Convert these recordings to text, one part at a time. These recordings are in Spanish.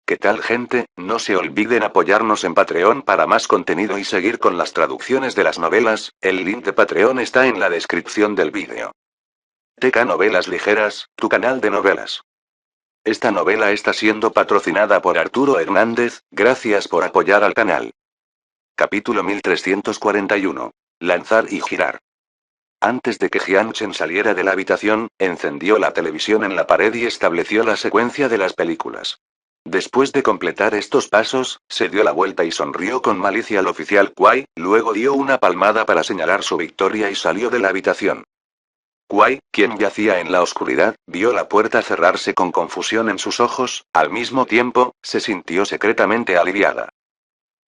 ¿Qué tal, gente? No se olviden apoyarnos en Patreon para más contenido y seguir con las traducciones de las novelas. El link de Patreon está en la descripción del vídeo. TK Novelas Ligeras, tu canal de novelas. Esta novela está siendo patrocinada por Arturo Hernández. Gracias por apoyar al canal. Capítulo 1341. Lanzar y girar. Antes de que Jianchen saliera de la habitación, encendió la televisión en la pared y estableció la secuencia de las películas. Después de completar estos pasos, se dio la vuelta y sonrió con malicia al oficial Kuai, luego dio una palmada para señalar su victoria y salió de la habitación. Kuai, quien yacía en la oscuridad, vio la puerta cerrarse con confusión en sus ojos, al mismo tiempo, se sintió secretamente aliviada.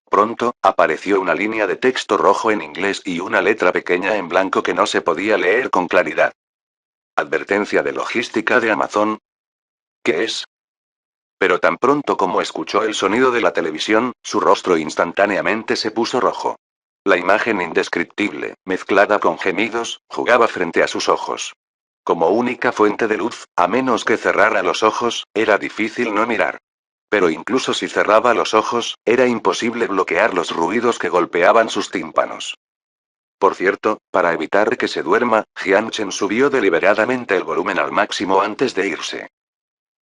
Pronto, apareció una línea de texto rojo en inglés y una letra pequeña en blanco que no se podía leer con claridad. Advertencia de logística de Amazon. ¿Qué es? Pero tan pronto como escuchó el sonido de la televisión, su rostro instantáneamente se puso rojo. La imagen indescriptible, mezclada con gemidos, jugaba frente a sus ojos. Como única fuente de luz, a menos que cerrara los ojos, era difícil no mirar. Pero incluso si cerraba los ojos, era imposible bloquear los ruidos que golpeaban sus tímpanos. Por cierto, para evitar que se duerma, Jianchen subió deliberadamente el volumen al máximo antes de irse.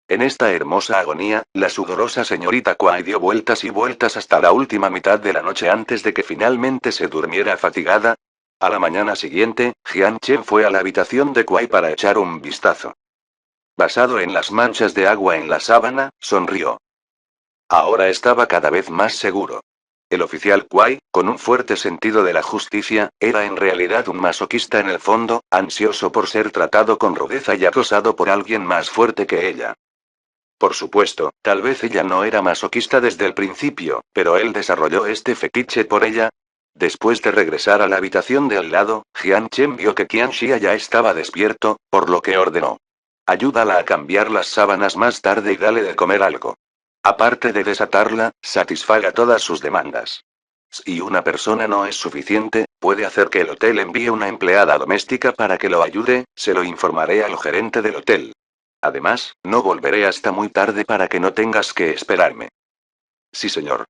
En esta hermosa agonía, la sudorosa señorita Kuai dio vueltas y vueltas hasta la última mitad de la noche antes de que finalmente se durmiera fatigada. A la mañana siguiente, Jianchen fue a la habitación de Kuai para echar un vistazo. Basado en las manchas de agua en la sábana, sonrió. Ahora estaba cada vez más seguro. El oficial Kuai, con un fuerte sentido de la justicia, era en realidad un masoquista en el fondo, ansioso por ser tratado con rudeza y acosado por alguien más fuerte que ella. Por supuesto, tal vez ella no era masoquista desde el principio, pero él desarrolló este fetiche por ella. Después de regresar a la habitación de al lado, Jianchen vio que Qianxia ya estaba despierto, por lo que ordenó. Ayúdala a cambiar las sábanas más tarde y dale de comer algo. Aparte de desatarla, satisfaga todas sus demandas. Si una persona no es suficiente, puede hacer que el hotel envíe una empleada doméstica para que lo ayude, se lo informaré al gerente del hotel. Además, no volveré hasta muy tarde para que no tengas que esperarme. Sí, señor.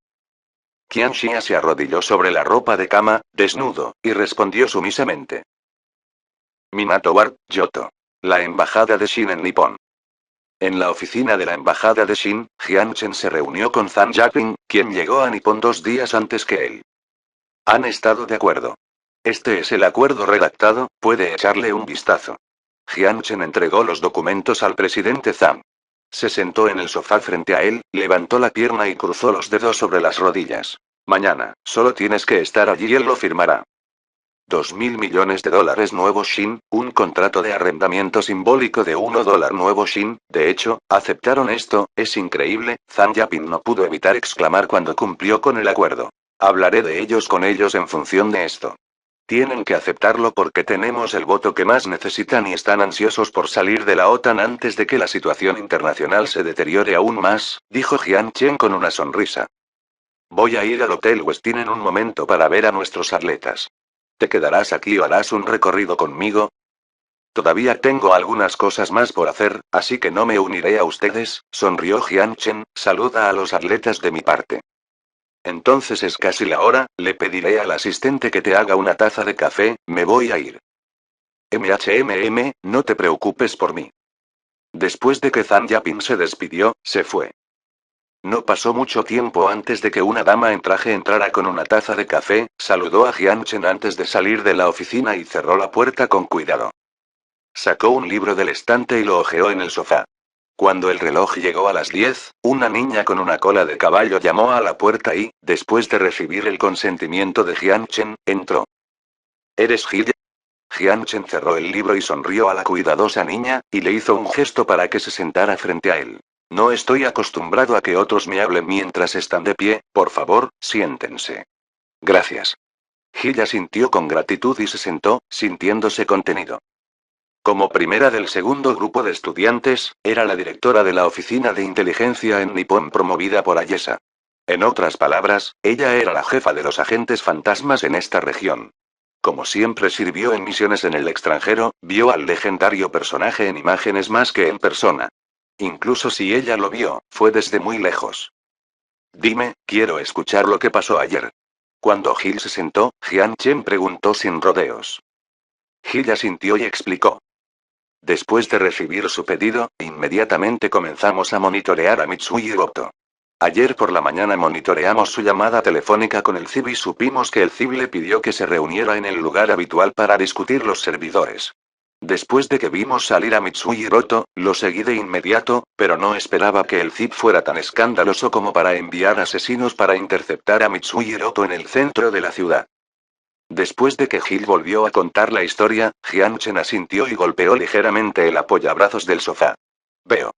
Qianxia se arrodilló sobre la ropa de cama, desnudo, y respondió sumisamente. Minato Ward, Yoto. La embajada de Shin en Nippon. En la oficina de la embajada de Shin, Jianchen se reunió con Zhang Yaping, quien llegó a Nippon 2 días antes que él. Han estado de acuerdo. Este es el acuerdo redactado, puede echarle un vistazo. Jianchen entregó los documentos al presidente Zhang. Se sentó en el sofá frente a él, levantó la pierna y cruzó los dedos sobre las rodillas. Mañana, solo tienes que estar allí y él lo firmará. $2.000 millones nuevos Shin, un contrato de arrendamiento simbólico de $1 nuevo Shin. De hecho, aceptaron esto, es increíble. Zhang Yaping no pudo evitar exclamar cuando cumplió con el acuerdo. Hablaré de ellos con ellos en función de esto. Tienen que aceptarlo porque tenemos el voto que más necesitan y están ansiosos por salir de la OTAN antes de que la situación internacional se deteriore aún más, dijo Jianchen con una sonrisa. Voy a ir al Hotel Westin en un momento para ver a nuestros atletas. ¿Te quedarás aquí o harás un recorrido conmigo? Todavía tengo algunas cosas más por hacer, así que no me uniré a ustedes, sonrió Jianchen, saluda a los atletas de mi parte. Entonces es casi la hora, le pediré al asistente que te haga una taza de café, me voy a ir. No te preocupes por mí. Después de que Zhang Yaping se despidió, se fue. No pasó mucho tiempo antes de que una dama en traje entrara con una taza de café, saludó a Jianchen antes de salir de la oficina y cerró la puerta con cuidado. Sacó un libro del estante y lo hojeó en el sofá. Cuando el reloj llegó a las 10, una niña con una cola de caballo llamó a la puerta y, después de recibir el consentimiento de Jianchen, entró. ¿Eres Jia? Jianchen cerró el libro y sonrió a la cuidadosa niña, y le hizo un gesto para que se sentara frente a él. No estoy acostumbrado a que otros me hablen mientras están de pie, por favor, siéntense. Gracias. Jia sintió con gratitud y se sentó, sintiéndose contenido. Como primera del segundo grupo de estudiantes, era la directora de la oficina de inteligencia en Nippon promovida por Ayesa. En otras palabras, ella era la jefa de los agentes fantasmas en esta región. Como siempre sirvió en misiones en el extranjero, vio al legendario personaje en imágenes más que en persona. Incluso si ella lo vio, fue desde muy lejos. Dime, quiero escuchar lo que pasó ayer. Cuando Gil se sentó, Jian Chen preguntó sin rodeos. Gil asintió y explicó. Después de recibir su pedido, inmediatamente comenzamos a monitorear a Mitsui Hiroto. Ayer por la mañana monitoreamos su llamada telefónica con el CIB y supimos que el CIB le pidió que se reuniera en el lugar habitual para discutir los servidores. Después de que vimos salir a Mitsui Hiroto, lo seguí de inmediato, pero no esperaba que el CIB fuera tan escandaloso como para enviar asesinos para interceptar a Mitsui Hiroto en el centro de la ciudad. Después de que Gil volvió a contar la historia, Jian Chen asintió y golpeó ligeramente el apoyabrazos del sofá. Veo.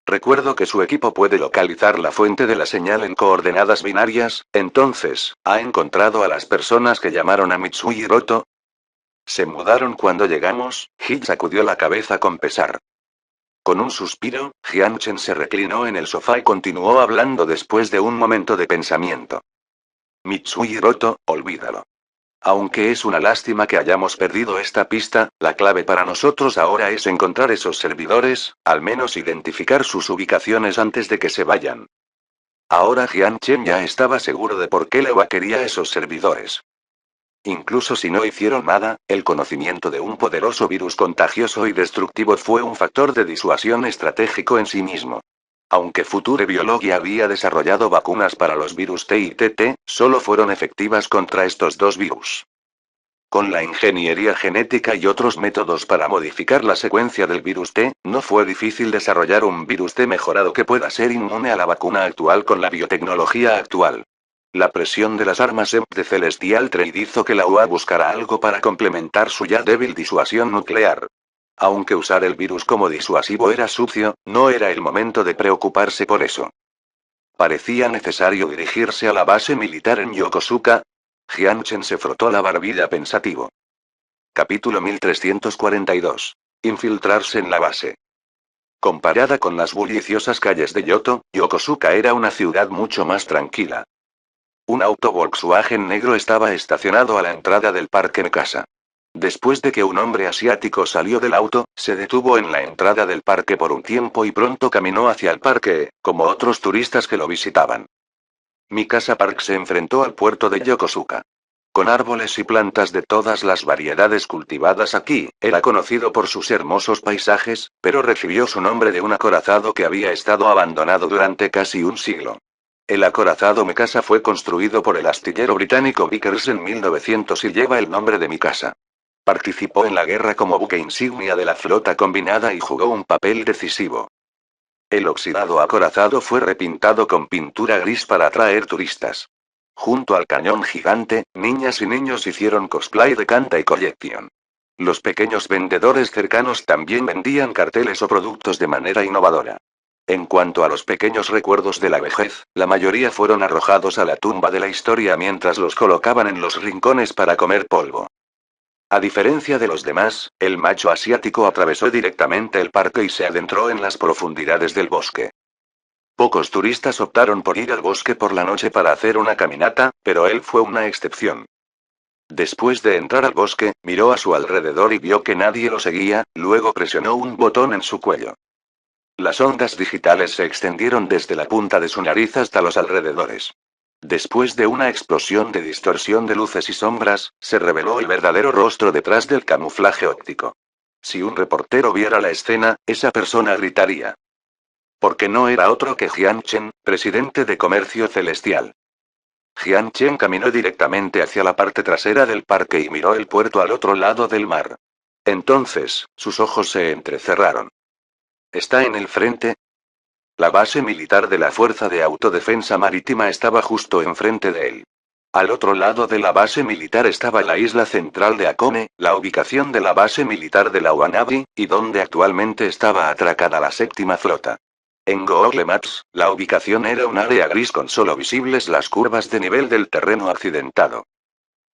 Recuerdo que su equipo puede localizar la fuente de la señal en coordenadas binarias, entonces, ¿ha encontrado a las personas que llamaron a Mitsui Hiroto? Se mudaron cuando llegamos. Gil sacudió la cabeza con pesar. Con un suspiro, Jian Chen se reclinó en el sofá y continuó hablando después de un momento de pensamiento. Mitsui Hiroto, olvídalo. Aunque es una lástima que hayamos perdido esta pista, la clave para nosotros ahora es encontrar esos servidores, al menos identificar sus ubicaciones antes de que se vayan. Ahora Jian Chen ya estaba seguro de por qué Lewa quería esos servidores. Incluso si no hicieron nada, el conocimiento de un poderoso virus contagioso y destructivo fue un factor de disuasión estratégico en sí mismo. Aunque Future Biology había desarrollado vacunas para los virus T y TT, solo fueron efectivas contra estos dos virus. Con la ingeniería genética y otros métodos para modificar la secuencia del virus T, no fue difícil desarrollar un virus T mejorado que pueda ser inmune a la vacuna actual con la biotecnología actual. La presión de las armas EMP de Celestial Trade hizo que la UA buscara algo para complementar su ya débil disuasión nuclear. Aunque usar el virus como disuasivo era sucio, no era el momento de preocuparse por eso. Parecía necesario dirigirse a la base militar en Yokosuka. Jian Chen se frotó la barbilla pensativo. Capítulo 1342. Infiltrarse en la base. Comparada con las bulliciosas calles de Yoto, Yokosuka era una ciudad mucho más tranquila. Un auto Volkswagen negro estaba estacionado a la entrada del parque Mikasa. Después de que un hombre asiático salió del auto, se detuvo en la entrada del parque por un tiempo y pronto caminó hacia el parque, como otros turistas que lo visitaban. Mikasa Park se enfrentó al puerto de Yokosuka. Con árboles y plantas de todas las variedades cultivadas aquí, era conocido por sus hermosos paisajes, pero recibió su nombre de un acorazado que había estado abandonado durante casi un siglo. El acorazado Mikasa fue construido por el astillero británico Vickers en 1900 y lleva el nombre de Mikasa. Participó en la guerra como buque insignia de la flota combinada y jugó un papel decisivo. El oxidado acorazado fue repintado con pintura gris para atraer turistas. Junto al cañón gigante, niñas y niños hicieron cosplay de Kantai Collection. Los pequeños vendedores cercanos también vendían carteles o productos de manera innovadora. En cuanto a los pequeños recuerdos de la vejez, la mayoría fueron arrojados a la tumba de la historia mientras los colocaban en los rincones para comer polvo. A diferencia de los demás, el macho asiático atravesó directamente el parque y se adentró en las profundidades del bosque. Pocos turistas optaron por ir al bosque por la noche para hacer una caminata, pero él fue una excepción. Después de entrar al bosque, miró a su alrededor y vio que nadie lo seguía, luego presionó un botón en su cuello. Las ondas digitales se extendieron desde la punta de su nariz hasta los alrededores. Después de una explosión de distorsión de luces y sombras, se reveló el verdadero rostro detrás del camuflaje óptico. Si un reportero viera la escena, esa persona gritaría. Porque no era otro que Jian Chen, presidente de Comercio Celestial. Jian Chen caminó directamente hacia la parte trasera del parque y miró el puerto al otro lado del mar. Entonces, sus ojos se entrecerraron. ¿Está en el frente? La base militar de la Fuerza de Autodefensa Marítima estaba justo enfrente de él. Al otro lado de la base militar estaba la isla central de Akone, la ubicación de la base militar de la Wanabi, y donde actualmente estaba atracada la séptima flota. En Google Maps, la ubicación era un área gris con solo visibles las curvas de nivel del terreno accidentado.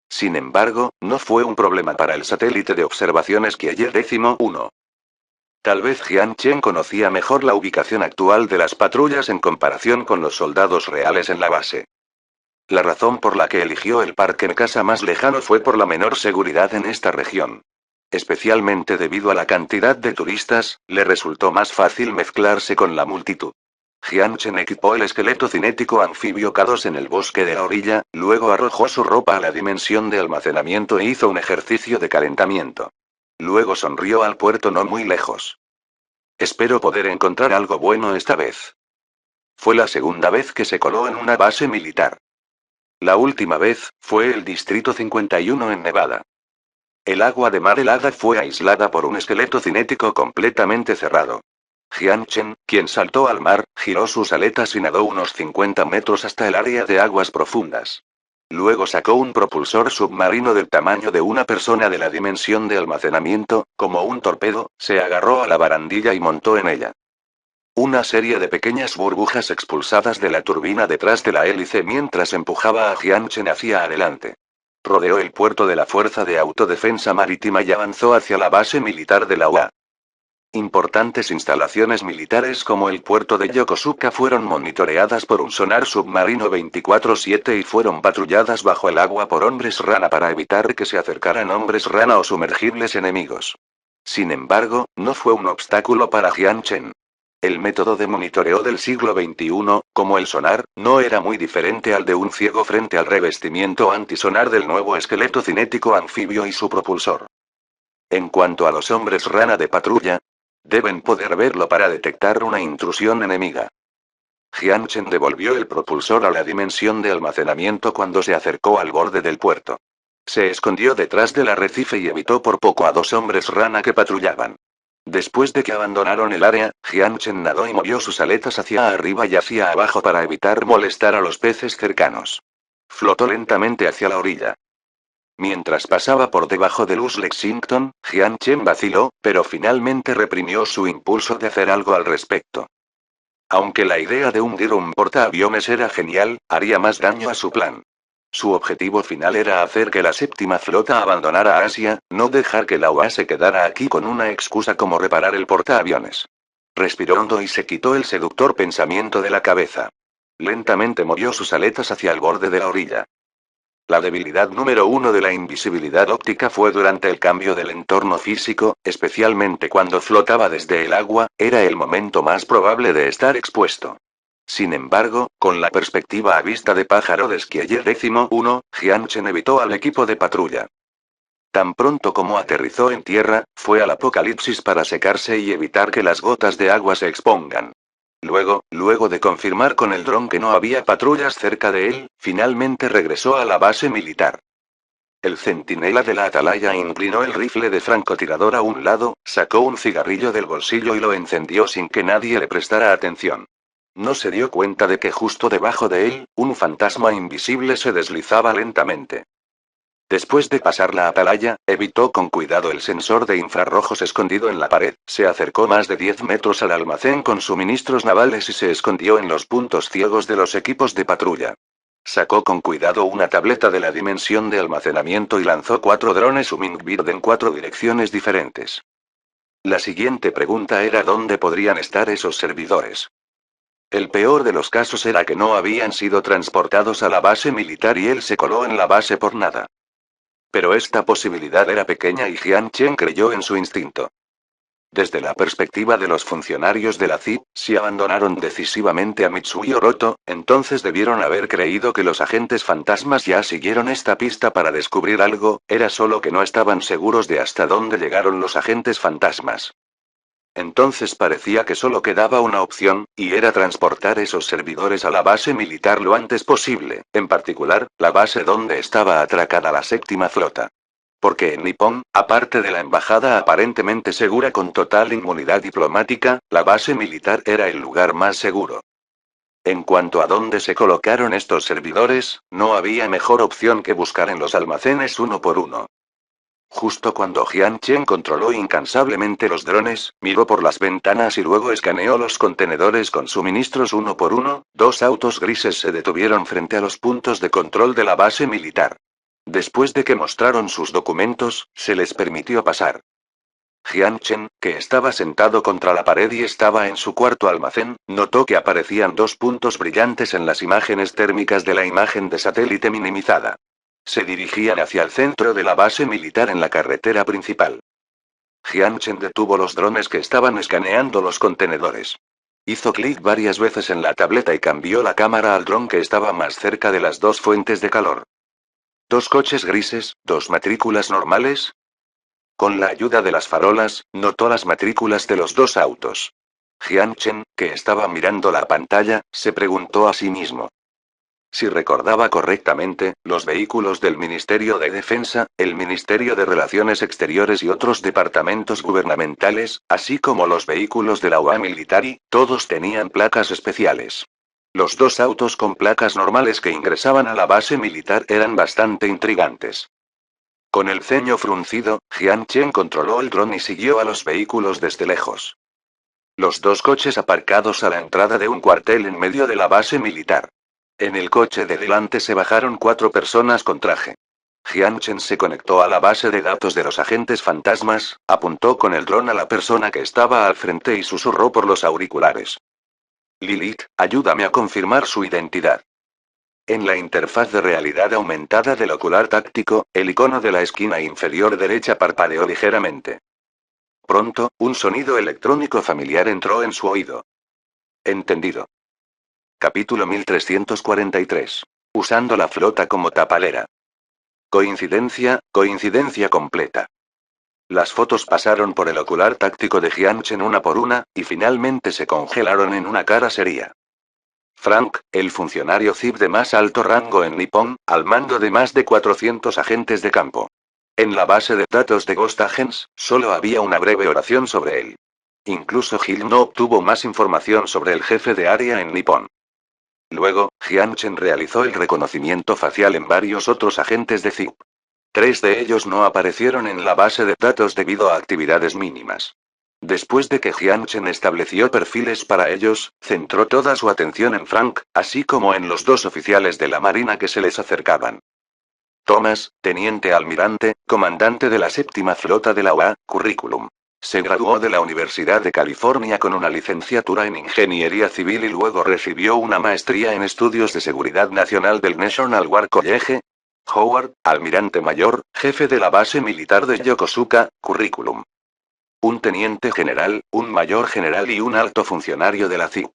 Sin embargo, no fue un problema para el satélite de observaciones Kieller 1. Tal vez Jian Chen conocía mejor la ubicación actual de las patrullas en comparación con los soldados reales en la base. La razón por la que eligió el parque en casa más lejano fue por la menor seguridad en esta región. Especialmente debido a la cantidad de turistas, le resultó más fácil mezclarse con la multitud. Jian Chen equipó el esqueleto cinético anfibio K2 en el bosque de la orilla, luego arrojó su ropa a la dimensión de almacenamiento e hizo un ejercicio de calentamiento. Luego sonrió al puerto no muy lejos. Espero poder encontrar algo bueno esta vez. Fue la segunda vez que se coló en una base militar. La última vez, fue el Distrito 51 en Nevada. El agua de mar helada fue aislada por un esqueleto cinético completamente cerrado. Jian Chen, quien saltó al mar, giró sus aletas y nadó unos 50 metros hasta el área de aguas profundas. Luego sacó un propulsor submarino del tamaño de una persona de la dimensión de almacenamiento, como un torpedo, se agarró a la barandilla y montó en ella. Una serie de pequeñas burbujas expulsadas de la turbina detrás de la hélice mientras empujaba a Jian Chen hacia adelante. Rodeó el puerto de la Fuerza de Autodefensa Marítima y avanzó hacia la base militar de la UA. Importantes instalaciones militares como el puerto de Yokosuka fueron monitoreadas por un sonar submarino 24/7 y fueron patrulladas bajo el agua por hombres rana para evitar que se acercaran hombres rana o sumergibles enemigos. Sin embargo, no fue un obstáculo para Jian Chen. El método de monitoreo del siglo XXI, como el sonar, no era muy diferente al de un ciego frente al revestimiento antisonar del nuevo esqueleto cinético anfibio y su propulsor. En cuanto a los hombres rana de patrulla, deben poder verlo para detectar una intrusión enemiga. Jian Chen devolvió el propulsor a la dimensión de almacenamiento cuando se acercó al borde del puerto. Se escondió detrás del arrecife y evitó por poco a dos hombres rana que patrullaban. Después de que abandonaron el área, Jian Chen nadó y movió sus aletas hacia arriba y hacia abajo para evitar molestar a los peces cercanos. Flotó lentamente hacia la orilla. Mientras pasaba por debajo de Luz Lexington, Jian Chen vaciló, pero finalmente reprimió su impulso de hacer algo al respecto. Aunque la idea de hundir un portaaviones era genial, haría más daño a su plan. Su objetivo final era hacer que la séptima flota abandonara Asia, no dejar que la UA se quedara aquí con una excusa como reparar el portaaviones. Respiró hondo y se quitó el seductor pensamiento de la cabeza. Lentamente movió sus aletas hacia el borde de la orilla. La debilidad número 1 de la invisibilidad óptica fue durante el cambio del entorno físico, especialmente cuando flotaba desde el agua, era el momento más probable de estar expuesto. Sin embargo, con la perspectiva a vista de pájaro de Skyeller 11, Jian Chen evitó al equipo de patrulla. Tan pronto como aterrizó en tierra, fue al apocalipsis para secarse y evitar que las gotas de agua se expongan. Luego de confirmar con el dron que no había patrullas cerca de él, finalmente regresó a la base militar. El centinela de la atalaya inclinó el rifle de francotirador a un lado, sacó un cigarrillo del bolsillo y lo encendió sin que nadie le prestara atención. No se dio cuenta de que justo debajo de él, un fantasma invisible se deslizaba lentamente. Después de pasar la atalaya, evitó con cuidado el sensor de infrarrojos escondido en la pared, se acercó más de 10 metros al almacén con suministros navales y se escondió en los puntos ciegos de los equipos de patrulla. Sacó con cuidado una tableta de la dimensión de almacenamiento y lanzó 4 drones Hummingbird en 4 direcciones diferentes. La siguiente pregunta era dónde podrían estar esos servidores. El peor de los casos era que no habían sido transportados a la base militar y él se coló en la base por nada. Pero esta posibilidad era pequeña y Jian Chen creyó en su instinto. Desde la perspectiva de los funcionarios de la CIP, si abandonaron decisivamente a Mitsui Oroto, entonces debieron haber creído que los agentes fantasmas ya siguieron esta pista para descubrir algo, era solo que no estaban seguros de hasta dónde llegaron los agentes fantasmas. Entonces parecía que solo quedaba una opción, y era transportar esos servidores a la base militar lo antes posible, en particular, la base donde estaba atracada la séptima flota. Porque en Nippon, aparte de la embajada aparentemente segura con total inmunidad diplomática, la base militar era el lugar más seguro. En cuanto a dónde se colocaron estos servidores, no había mejor opción que buscar en los almacenes uno por uno. Justo cuando Jian Chen controló incansablemente los drones, miró por las ventanas y luego escaneó los contenedores con suministros uno por uno, 2 autos grises se detuvieron frente a los puntos de control de la base militar. Después de que mostraron sus documentos, se les permitió pasar. Jian Chen, que estaba sentado contra la pared y estaba en su cuarto almacén, notó que aparecían 2 puntos brillantes en las imágenes térmicas de la imagen de satélite minimizada. Se dirigían hacia el centro de la base militar en la carretera principal. Jian Chen detuvo los drones que estaban escaneando los contenedores. Hizo clic varias veces en la tableta y cambió la cámara al dron que estaba más cerca de las dos fuentes de calor. Dos coches grises, dos matrículas normales. Con la ayuda de las farolas, notó las matrículas de los dos autos. Jian Chen, que estaba mirando la pantalla, se preguntó a sí mismo. Si recordaba correctamente, los vehículos del Ministerio de Defensa, el Ministerio de Relaciones Exteriores y otros departamentos gubernamentales, así como los vehículos de la UA Militari, todos tenían placas especiales. Los dos autos con placas normales que ingresaban a la base militar eran bastante intrigantes. Con el ceño fruncido, Jian Chen controló el dron y siguió a los vehículos desde lejos. Los dos coches aparcados a la entrada de un cuartel en medio de la base militar. En el coche de delante se bajaron 4 personas con traje. Jian Chen se conectó a la base de datos de los agentes fantasmas, apuntó con el dron a la persona que estaba al frente y susurró por los auriculares. Lilith, ayúdame a confirmar su identidad. En la interfaz de realidad aumentada del ocular táctico, el icono de la esquina inferior derecha parpadeó ligeramente. Pronto, un sonido electrónico familiar entró en su oído. Entendido. Capítulo 1343. Usando la flota como tapalera. Coincidencia, coincidencia completa. Las fotos pasaron por el ocular táctico de Jian Chen una por una, y finalmente se congelaron en una cara seria. Frank, el funcionario CIP de más alto rango en Nippon, al mando de más de 400 agentes de campo. En la base de datos de Ghost Agents, solo había una breve oración sobre él. Incluso Gil no obtuvo más información sobre el jefe de área en Nippon. Luego, Jian Chen realizó el reconocimiento facial en varios otros agentes de CIP. 3 de ellos no aparecieron en la base de datos debido a actividades mínimas. Después de que Jian Chen estableció perfiles para ellos, centró toda su atención en Frank, así como en los 2 oficiales de la Marina que se les acercaban. Thomas, teniente almirante, comandante de la 7ª flota de la UA, currículum. Se graduó de la Universidad de California con una licenciatura en Ingeniería Civil y luego recibió una maestría en Estudios de Seguridad Nacional del National War College. Howard, almirante mayor, jefe de la base militar de Yokosuka, currículum. Un teniente general, un mayor general y un alto funcionario de la CIP.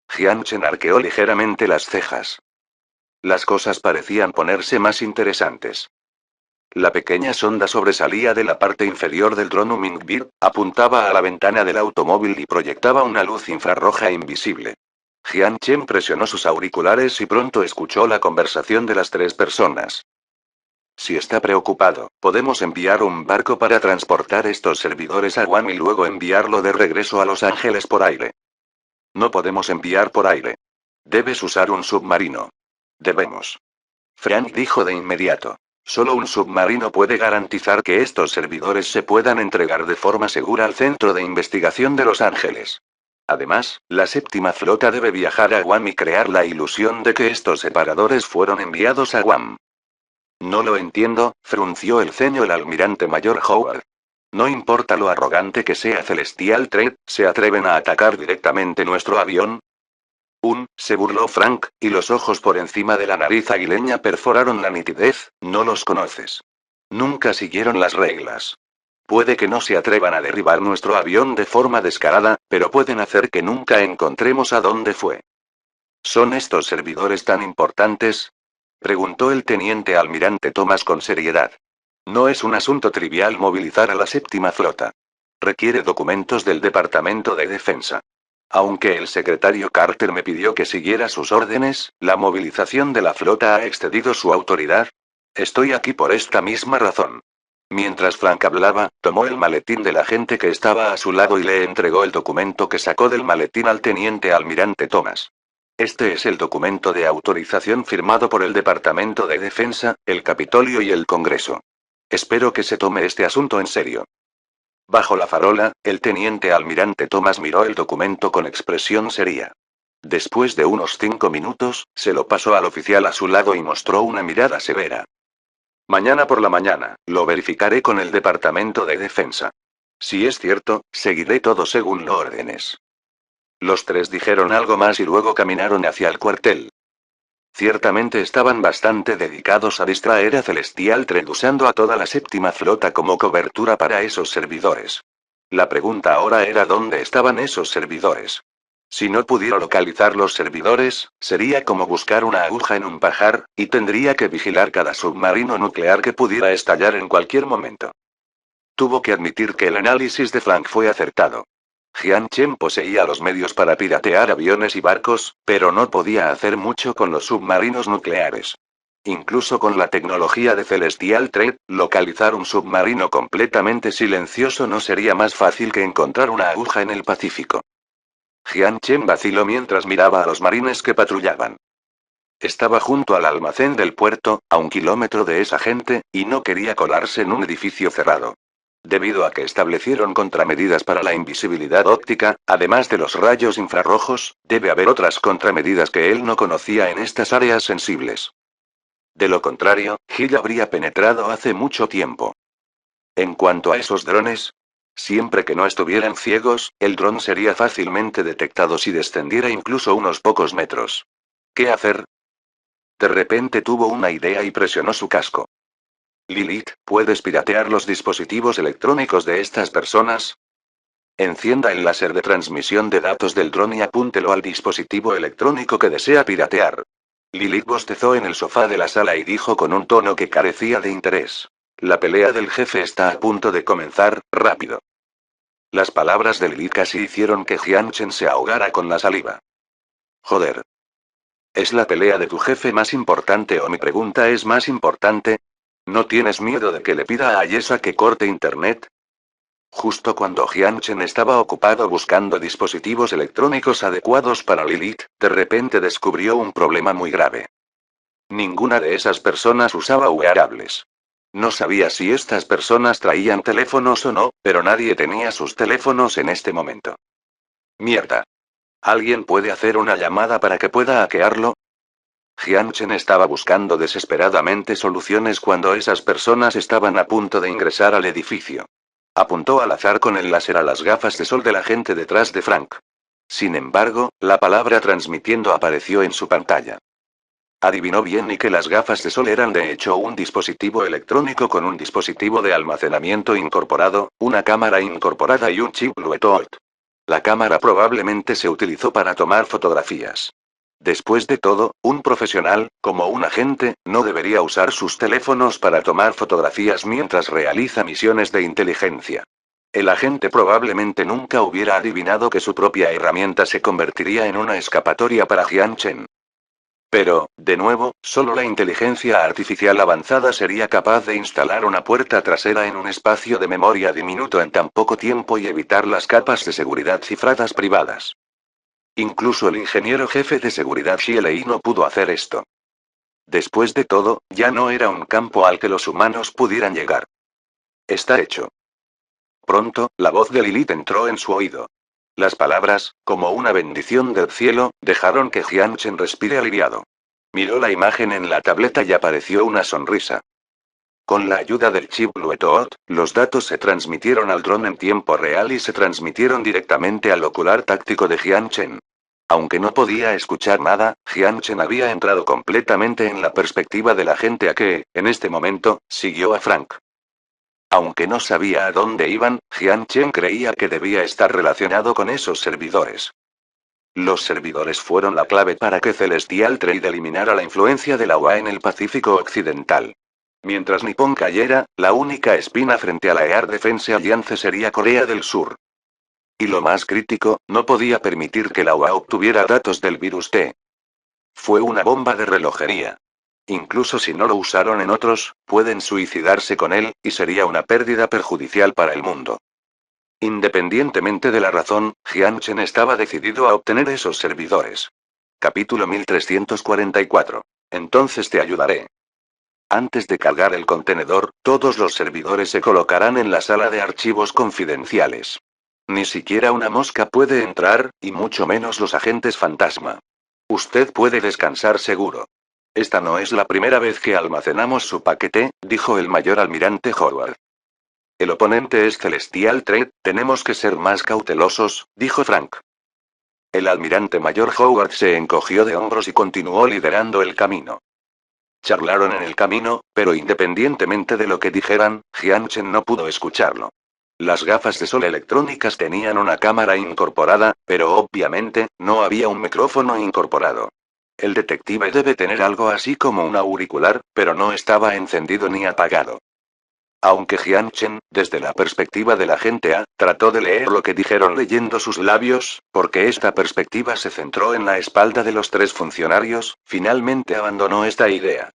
Jian Chen arqueó ligeramente las cejas. Las cosas parecían ponerse más interesantes. La pequeña sonda sobresalía de la parte inferior del dron Humingbird, apuntaba a la ventana del automóvil y proyectaba una luz infrarroja invisible. Jian Chen presionó sus auriculares y pronto escuchó la conversación de las 3 personas. Si está preocupado, podemos enviar un barco para transportar estos servidores a Guam y luego enviarlo de regreso a Los Ángeles por aire. No podemos enviar por aire. Debes usar un submarino. Debemos. Frank dijo de inmediato. Solo un submarino puede garantizar que estos servidores se puedan entregar de forma segura al Centro de Investigación de Los Ángeles. Además, la 7ª flota debe viajar a Guam y crear la ilusión de que estos separadores fueron enviados a Guam. No lo entiendo, frunció el ceño el almirante mayor Howard. No importa lo arrogante que sea Celestial Threat, ¿se atreven a atacar directamente nuestro avión? Se burló Frank, y los ojos por encima de la nariz aguileña perforaron la nitidez, no los conoces. Nunca siguieron las reglas. Puede que no se atrevan a derribar nuestro avión de forma descarada, pero pueden hacer que nunca encontremos a dónde fue. ¿Son estos servidores tan importantes? Preguntó el teniente almirante Thomas con seriedad. No es un asunto trivial movilizar a la 7ª flota. Requiere documentos del Departamento de Defensa. Aunque el secretario Carter me pidió que siguiera sus órdenes, la movilización de la flota ha excedido su autoridad. Estoy aquí por esta misma razón. Mientras Frank hablaba, tomó el maletín del agente que estaba a su lado y le entregó el documento que sacó del maletín al teniente almirante Thomas. Este es el documento de autorización firmado por el Departamento de Defensa, el Capitolio y el Congreso. Espero que se tome este asunto en serio. Bajo la farola, el teniente almirante Thomas miró el documento con expresión seria. Después de unos 5 minutos, se lo pasó al oficial a su lado y mostró una mirada severa. Mañana por la mañana, lo verificaré con el Departamento de Defensa. Si es cierto, seguiré todo según las órdenes. Los 3 dijeron algo más y luego caminaron hacia el cuartel. Ciertamente estaban bastante dedicados a distraer a Celestial Thread usando a toda la séptima flota como cobertura para esos servidores. La pregunta ahora era dónde estaban esos servidores. Si no pudiera localizar los servidores, sería como buscar una aguja en un pajar, y tendría que vigilar cada submarino nuclear que pudiera estallar en cualquier momento. Tuvo que admitir que el análisis de Frank fue acertado. Jian Chen poseía los medios para piratear aviones y barcos, pero no podía hacer mucho con los submarinos nucleares. Incluso con la tecnología de Celestial Thread, localizar un submarino completamente silencioso no sería más fácil que encontrar una aguja en el Pacífico. Jian Chen vaciló mientras miraba a los marines que patrullaban. Estaba junto al almacén del puerto, a 1 kilómetro de esa gente, y no quería colarse en un edificio cerrado. Debido a que establecieron contramedidas para la invisibilidad óptica, además de los rayos infrarrojos, debe haber otras contramedidas que él no conocía en estas áreas sensibles. De lo contrario, Hill habría penetrado hace mucho tiempo. En cuanto a esos drones, siempre que no estuvieran ciegos, el dron sería fácilmente detectado si descendiera incluso unos pocos metros. ¿Qué hacer? De repente tuvo una idea y presionó su casco. Lilith, ¿puedes piratear los dispositivos electrónicos de estas personas? Encienda el láser de transmisión de datos del dron y apúntelo al dispositivo electrónico que desea piratear. Lilith bostezó en el sofá de la sala y dijo con un tono que carecía de interés. La pelea del jefe está a punto de comenzar, rápido. Las palabras de Lilith casi hicieron que Jian Chen se ahogara con la saliva. Joder. ¿Es la pelea de tu jefe más importante o mi pregunta es más importante? ¿No tienes miedo de que le pida a Ayesa que corte internet? Justo cuando Jian Chen estaba ocupado buscando dispositivos electrónicos adecuados para Lilith, de repente descubrió un problema muy grave. Ninguna de esas personas usaba wearables. No sabía si estas personas traían teléfonos o no, pero nadie tenía sus teléfonos en este momento. Mierda. ¿Alguien puede hacer una llamada para que pueda hackearlo? Jian Chen estaba buscando desesperadamente soluciones cuando esas personas estaban a punto de ingresar al edificio. Apuntó al azar con el láser a las gafas de sol de la gente detrás de Frank. Sin embargo, la palabra transmitiendo apareció en su pantalla. Adivinó bien y que las gafas de sol eran de hecho un dispositivo electrónico con un dispositivo de almacenamiento incorporado, una cámara incorporada y un chip Bluetooth. La cámara probablemente se utilizó para tomar fotografías. Después de todo, un profesional, como un agente, no debería usar sus teléfonos para tomar fotografías mientras realiza misiones de inteligencia. El agente probablemente nunca hubiera adivinado que su propia herramienta se convertiría en una escapatoria para Jian Chen. Pero, de nuevo, solo la inteligencia artificial avanzada sería capaz de instalar una puerta trasera en un espacio de memoria diminuto en tan poco tiempo y evitar las capas de seguridad cifradas privadas. Incluso el ingeniero jefe de seguridad Xielei no pudo hacer esto. Después de todo, ya no era un campo al que los humanos pudieran llegar. Está hecho. Pronto, la voz de Lilith entró en su oído. Las palabras, como una bendición del cielo, dejaron que Jian Chen respire aliviado. Miró la imagen en la tableta y apareció una sonrisa. Con la ayuda del chip Bluetooth, los datos se transmitieron al dron en tiempo real y se transmitieron directamente al ocular táctico de Jian Chen. Aunque no podía escuchar nada, Jian Chen había entrado completamente en la perspectiva de la gente a que, en este momento, siguió a Frank. Aunque no sabía a dónde iban, Jian Chen creía que debía estar relacionado con esos servidores. Los servidores fueron la clave para que Celestial Trade eliminara la influencia de la UA en el Pacífico Occidental. Mientras Nippon cayera, la única espina frente a la Air Defense Alliance sería Corea del Sur. Y lo más crítico, no podía permitir que la UA obtuviera datos del virus T. Fue una bomba de relojería. Incluso si no lo usaron en otros, pueden suicidarse con él, y sería una pérdida perjudicial para el mundo. Independientemente de la razón, Jian Chen estaba decidido a obtener esos servidores. Capítulo 1344. Entonces te ayudaré. Antes de cargar el contenedor, todos los servidores se colocarán en la sala de archivos confidenciales. Ni siquiera una mosca puede entrar, y mucho menos los agentes fantasma. Usted puede descansar seguro. Esta no es la primera vez que almacenamos su paquete, dijo el mayor almirante Howard. El oponente es Celestial Thread, tenemos que ser más cautelosos, dijo Frank. El almirante mayor Howard se encogió de hombros y continuó liderando el camino. Charlaron en el camino, pero independientemente de lo que dijeran, Jian Chen no pudo escucharlo. Las gafas de sol electrónicas tenían una cámara incorporada, pero obviamente, no había un micrófono incorporado. El detective debe tener algo así como un auricular, pero no estaba encendido ni apagado. Aunque Jian Chen, desde la perspectiva del agente A, trató de leer lo que dijeron leyendo sus labios, porque esta perspectiva se centró en la espalda de los tres funcionarios, finalmente abandonó esta idea.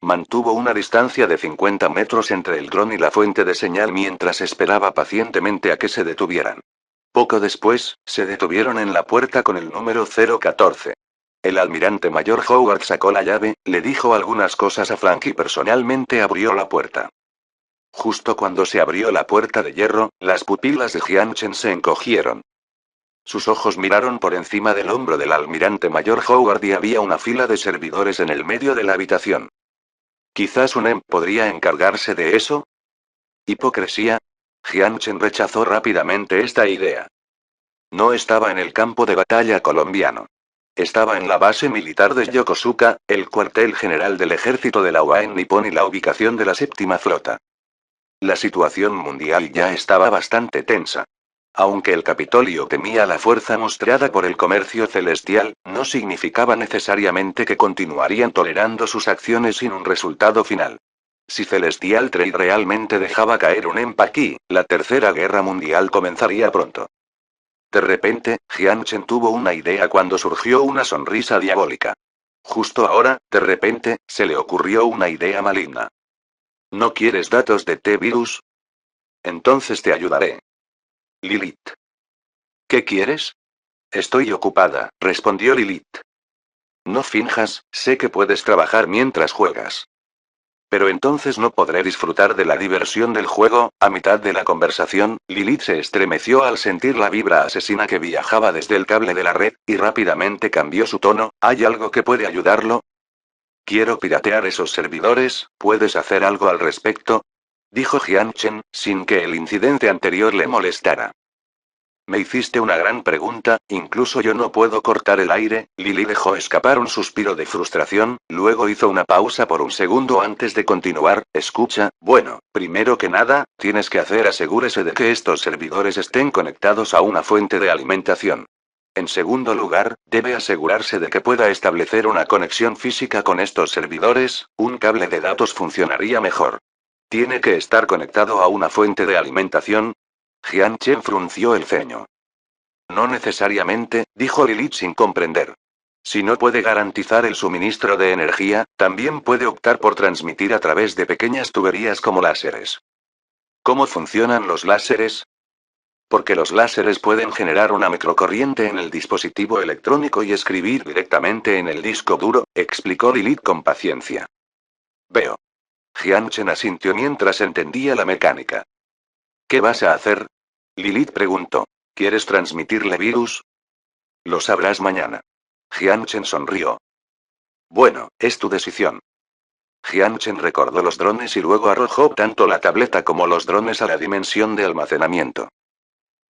Mantuvo una distancia de 50 metros entre el dron y la fuente de señal mientras esperaba pacientemente a que se detuvieran. Poco después, se detuvieron en la puerta con el número 014. El almirante mayor Howard sacó la llave, le dijo algunas cosas a Frank y personalmente abrió la puerta. Justo cuando se abrió la puerta de hierro, las pupilas de Jian Chen se encogieron. Sus ojos miraron por encima del hombro del almirante mayor Howard y había una fila de servidores en el medio de la habitación. ¿Quizás un podría encargarse de eso? ¿Hipocresía? Jian Chen rechazó rápidamente esta idea. No estaba en el campo de batalla colombiano. Estaba en la base militar de Yokosuka, el cuartel general del ejército de la UA en Nippon y la ubicación de la séptima flota. La situación mundial ya estaba bastante tensa. Aunque el Capitolio temía la fuerza mostrada por el comercio celestial, no significaba necesariamente que continuarían tolerando sus acciones sin un resultado final. Si Celestial Trade realmente dejaba caer un empaquí, la tercera guerra mundial comenzaría pronto. De repente, Jian Chen tuvo una idea cuando surgió una sonrisa diabólica. Justo ahora, de repente, se le ocurrió una idea maligna. ¿No quieres datos de T-Virus? Entonces te ayudaré. Lilith. ¿Qué quieres? Estoy ocupada, respondió Lilith. No finjas, sé que puedes trabajar mientras juegas. Pero entonces no podré disfrutar de la diversión del juego. A mitad de la conversación, Lilith se estremeció al sentir la vibra asesina que viajaba desde el cable de la red, y rápidamente cambió su tono. ¿Hay algo que puede ayudarlo? Quiero piratear esos servidores, ¿puedes hacer algo al respecto? Dijo Jian Chen, sin que el incidente anterior le molestara. Me hiciste una gran pregunta, incluso yo no puedo cortar el aire. Lily dejó escapar un suspiro de frustración, luego hizo una pausa por un segundo antes de continuar. Escucha, bueno, primero que nada, tienes que asegúrese de que estos servidores estén conectados a una fuente de alimentación. En segundo lugar, debe asegurarse de que pueda establecer una conexión física con estos servidores. Un cable de datos funcionaría mejor. Tiene que estar conectado a una fuente de alimentación. Jian Chen frunció el ceño. No necesariamente, dijo Lilith sin comprender. Si no puede garantizar el suministro de energía, también puede optar por transmitir a través de pequeñas tuberías como láseres. ¿Cómo funcionan los láseres? Porque los láseres pueden generar una microcorriente en el dispositivo electrónico y escribir directamente en el disco duro, explicó Lilith con paciencia. Veo. Jian Chen asintió mientras entendía la mecánica. ¿Qué vas a hacer? Lilith preguntó. ¿Quieres transmitirle virus? Lo sabrás mañana. Jian Chen sonrió. Bueno, es tu decisión. Jian Chen recordó los drones y luego arrojó tanto la tableta como los drones a la dimensión de almacenamiento.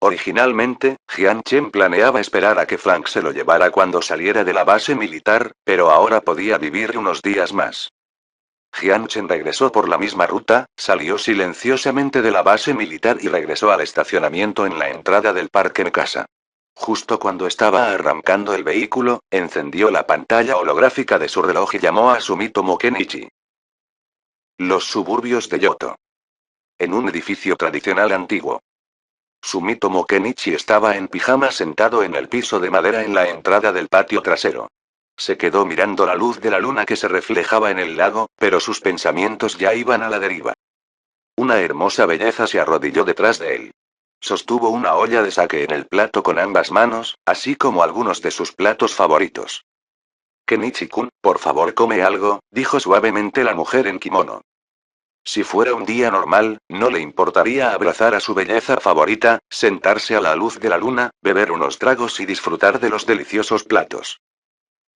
Originalmente, Jian Chen planeaba esperar a que Frank se lo llevara cuando saliera de la base militar, pero ahora podía vivir unos días más. Jian Chen regresó por la misma ruta, salió silenciosamente de la base militar y regresó al estacionamiento en la entrada del parque Mikasa. Justo cuando estaba arrancando el vehículo, encendió la pantalla holográfica de su reloj y llamó a Sumitomo Kenichi. Los suburbios de Yoto. En un edificio tradicional antiguo. Sumitomo Kenichi estaba en pijama sentado en el piso de madera en la entrada del patio trasero. Se quedó mirando la luz de la luna que se reflejaba en el lago, pero sus pensamientos ya iban a la deriva. Una hermosa belleza se arrodilló detrás de él. Sostuvo una olla de sake en el plato con ambas manos, así como algunos de sus platos favoritos. Kenichi-kun, por favor come algo, dijo suavemente la mujer en kimono. Si fuera un día normal, no le importaría abrazar a su belleza favorita, sentarse a la luz de la luna, beber unos tragos y disfrutar de los deliciosos platos.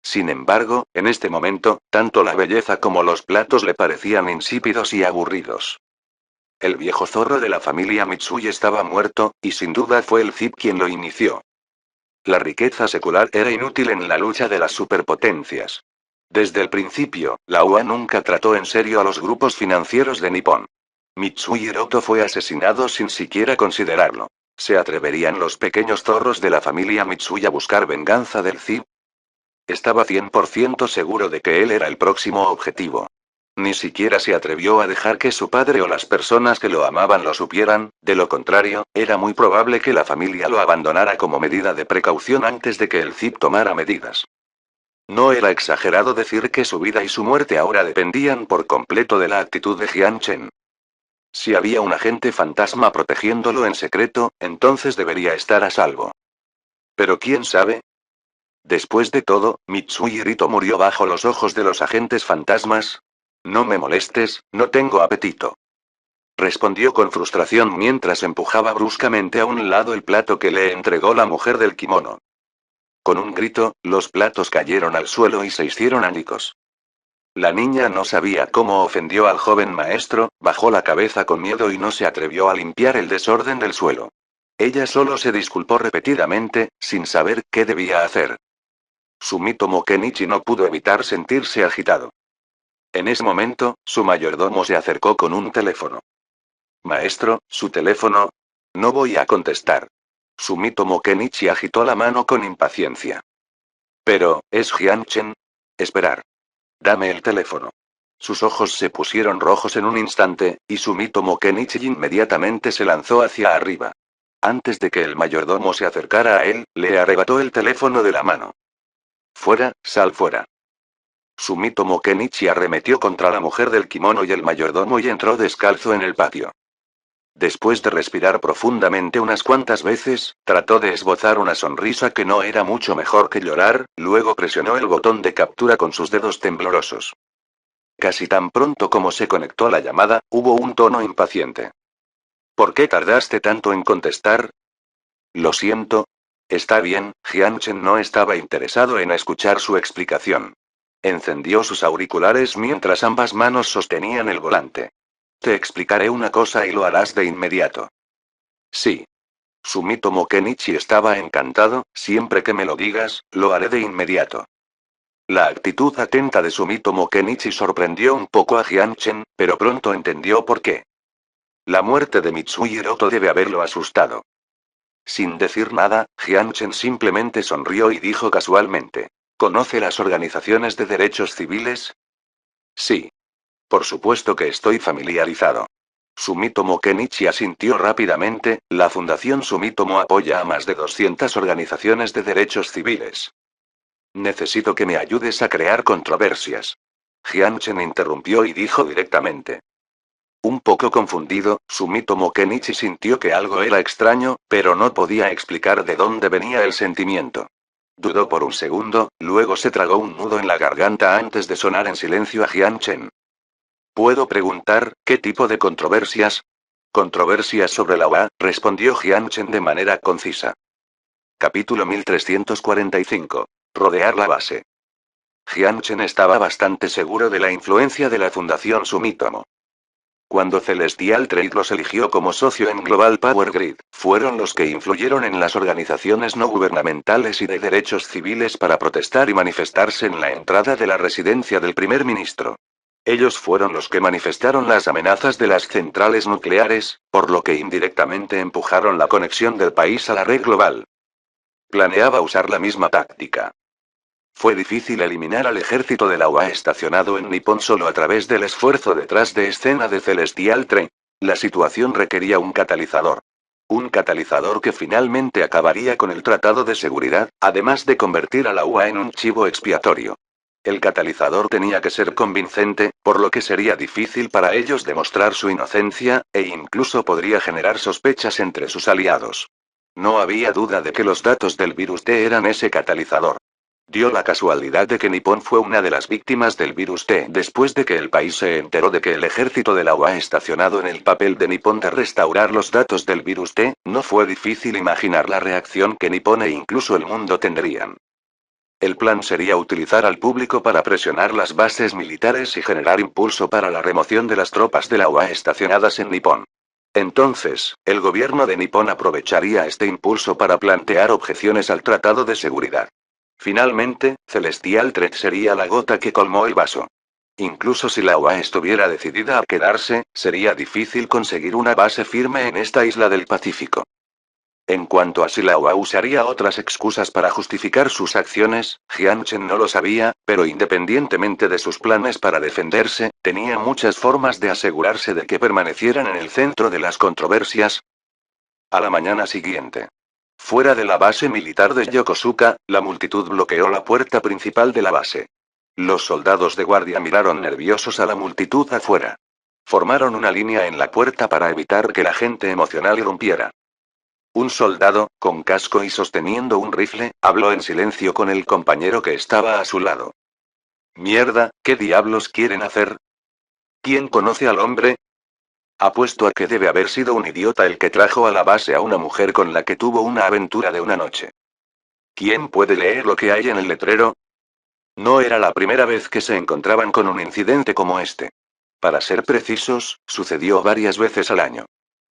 Sin embargo, en este momento, tanto la belleza como los platos le parecían insípidos y aburridos. El viejo zorro de la familia Mitsui estaba muerto, y sin duda fue el Cid quien lo inició. La riqueza secular era inútil en la lucha de las superpotencias. Desde el principio, la UA nunca trató en serio a los grupos financieros de Nippon. Mitsui Hiroto fue asesinado sin siquiera considerarlo. ¿Se atreverían los pequeños zorros de la familia Mitsui a buscar venganza del Cid? Estaba 100% seguro de que él era el próximo objetivo. Ni siquiera se atrevió a dejar que su padre o las personas que lo amaban lo supieran, de lo contrario, era muy probable que la familia lo abandonara como medida de precaución antes de que el Cid tomara medidas. No era exagerado decir que su vida y su muerte ahora dependían por completo de la actitud de Jian Chen. Si había un agente fantasma protegiéndolo en secreto, entonces debería estar a salvo. Pero quién sabe. Después de todo, Mitsui Hirito murió bajo los ojos de los agentes fantasmas. No me molestes, no tengo apetito. Respondió con frustración mientras empujaba bruscamente a un lado el plato que le entregó la mujer del kimono. Con un grito, los platos cayeron al suelo y se hicieron añicos. La niña no sabía cómo ofendió al joven maestro, bajó la cabeza con miedo y no se atrevió a limpiar el desorden del suelo. Ella solo se disculpó repetidamente, sin saber qué debía hacer. Sumitomo Kenichi no pudo evitar sentirse agitado. En ese momento, su mayordomo se acercó con un teléfono. Maestro, ¿su teléfono? No voy a contestar. Sumitomo Kenichi agitó la mano con impaciencia. Pero, ¿es Jian Chen? Esperar. Dame el teléfono. Sus ojos se pusieron rojos en un instante, y Sumitomo Kenichi inmediatamente se lanzó hacia arriba. Antes de que el mayordomo se acercara a él, le arrebató el teléfono de la mano. Fuera, sal fuera. Sumitomo Kenichi arremetió contra la mujer del kimono y el mayordomo y entró descalzo en el patio. Después de respirar profundamente unas cuantas veces, trató de esbozar una sonrisa que no era mucho mejor que llorar, luego presionó el botón de captura con sus dedos temblorosos. Casi tan pronto como se conectó la llamada, hubo un tono impaciente. ¿Por qué tardaste tanto en contestar? Lo siento. Está bien, Jian Chen no estaba interesado en escuchar su explicación. Encendió sus auriculares mientras ambas manos sostenían el volante. Te explicaré una cosa y lo harás de inmediato. Sí. Sumitomo Kenichi estaba encantado, siempre que me lo digas, lo haré de inmediato. La actitud atenta de Sumitomo Kenichi sorprendió un poco a Jian Chen, pero pronto entendió por qué. La muerte de Mitsui Hiroto debe haberlo asustado. Sin decir nada, Jian Chen simplemente sonrió y dijo casualmente. ¿Conoce las organizaciones de derechos civiles? Sí. Por supuesto que estoy familiarizado. Sumitomo Kenichi asintió rápidamente, la Fundación Sumitomo apoya a más de 200 organizaciones de derechos civiles. Necesito que me ayudes a crear controversias. Jian Chen interrumpió y dijo directamente. Un poco confundido, Sumitomo Kenichi sintió que algo era extraño, pero no podía explicar de dónde venía el sentimiento. Dudó por un segundo, luego se tragó un nudo en la garganta antes de sonar en silencio a Jian Chen. ¿Puedo preguntar, qué tipo de controversias? Controversias sobre la UA, respondió Jian Chen de manera concisa. Capítulo 1345. Rodear la base. Jian Chen estaba bastante seguro de la influencia de la Fundación Sumitomo. Cuando Celestial Trade los eligió como socio en Global Power Grid, fueron los que influyeron en las organizaciones no gubernamentales y de derechos civiles para protestar y manifestarse en la entrada de la residencia del primer ministro. Ellos fueron los que manifestaron las amenazas de las centrales nucleares, por lo que indirectamente empujaron la conexión del país a la red global. Planeaba usar la misma táctica. Fue difícil eliminar al ejército de la UA estacionado en Nippon solo a través del esfuerzo detrás de escena de Celestial Train. La situación requería un catalizador. Un catalizador que finalmente acabaría con el Tratado de Seguridad, además de convertir a la UA en un chivo expiatorio. El catalizador tenía que ser convincente, por lo que sería difícil para ellos demostrar su inocencia, e incluso podría generar sospechas entre sus aliados. No había duda de que los datos del virus T eran ese catalizador. Dio la casualidad de que Nippon fue una de las víctimas del virus T después de que el país se enteró de que el ejército de la UA estacionado en el papel de Nippon de restaurar los datos del virus T, no fue difícil imaginar la reacción que Nippon e incluso el mundo tendrían. El plan sería utilizar al público para presionar las bases militares y generar impulso para la remoción de las tropas de la UA estacionadas en Nippon. Entonces, el gobierno de Nippon aprovecharía este impulso para plantear objeciones al Tratado de Seguridad. Finalmente, Celestial Threat sería la gota que colmó el vaso. Incluso si la OA estuviera decidida a quedarse, sería difícil conseguir una base firme en esta isla del Pacífico. En cuanto a si la OA usaría otras excusas para justificar sus acciones, Jiang Chen no lo sabía, pero independientemente de sus planes para defenderse, tenía muchas formas de asegurarse de que permanecieran en el centro de las controversias. A la mañana siguiente. Fuera de la base militar de Yokosuka, la multitud bloqueó la puerta principal de la base. Los soldados de guardia miraron nerviosos a la multitud afuera. Formaron una línea en la puerta para evitar que la gente emocional irrumpiera. Un soldado, con casco y sosteniendo un rifle, habló en silencio con el compañero que estaba a su lado. Mierda, ¿qué diablos quieren hacer? ¿Quién conoce al hombre? Apuesto a que debe haber sido un idiota el que trajo a la base a una mujer con la que tuvo una aventura de una noche. ¿Quién puede leer lo que hay en el letrero? No era la primera vez que se encontraban con un incidente como este. Para ser precisos, sucedió varias veces al año.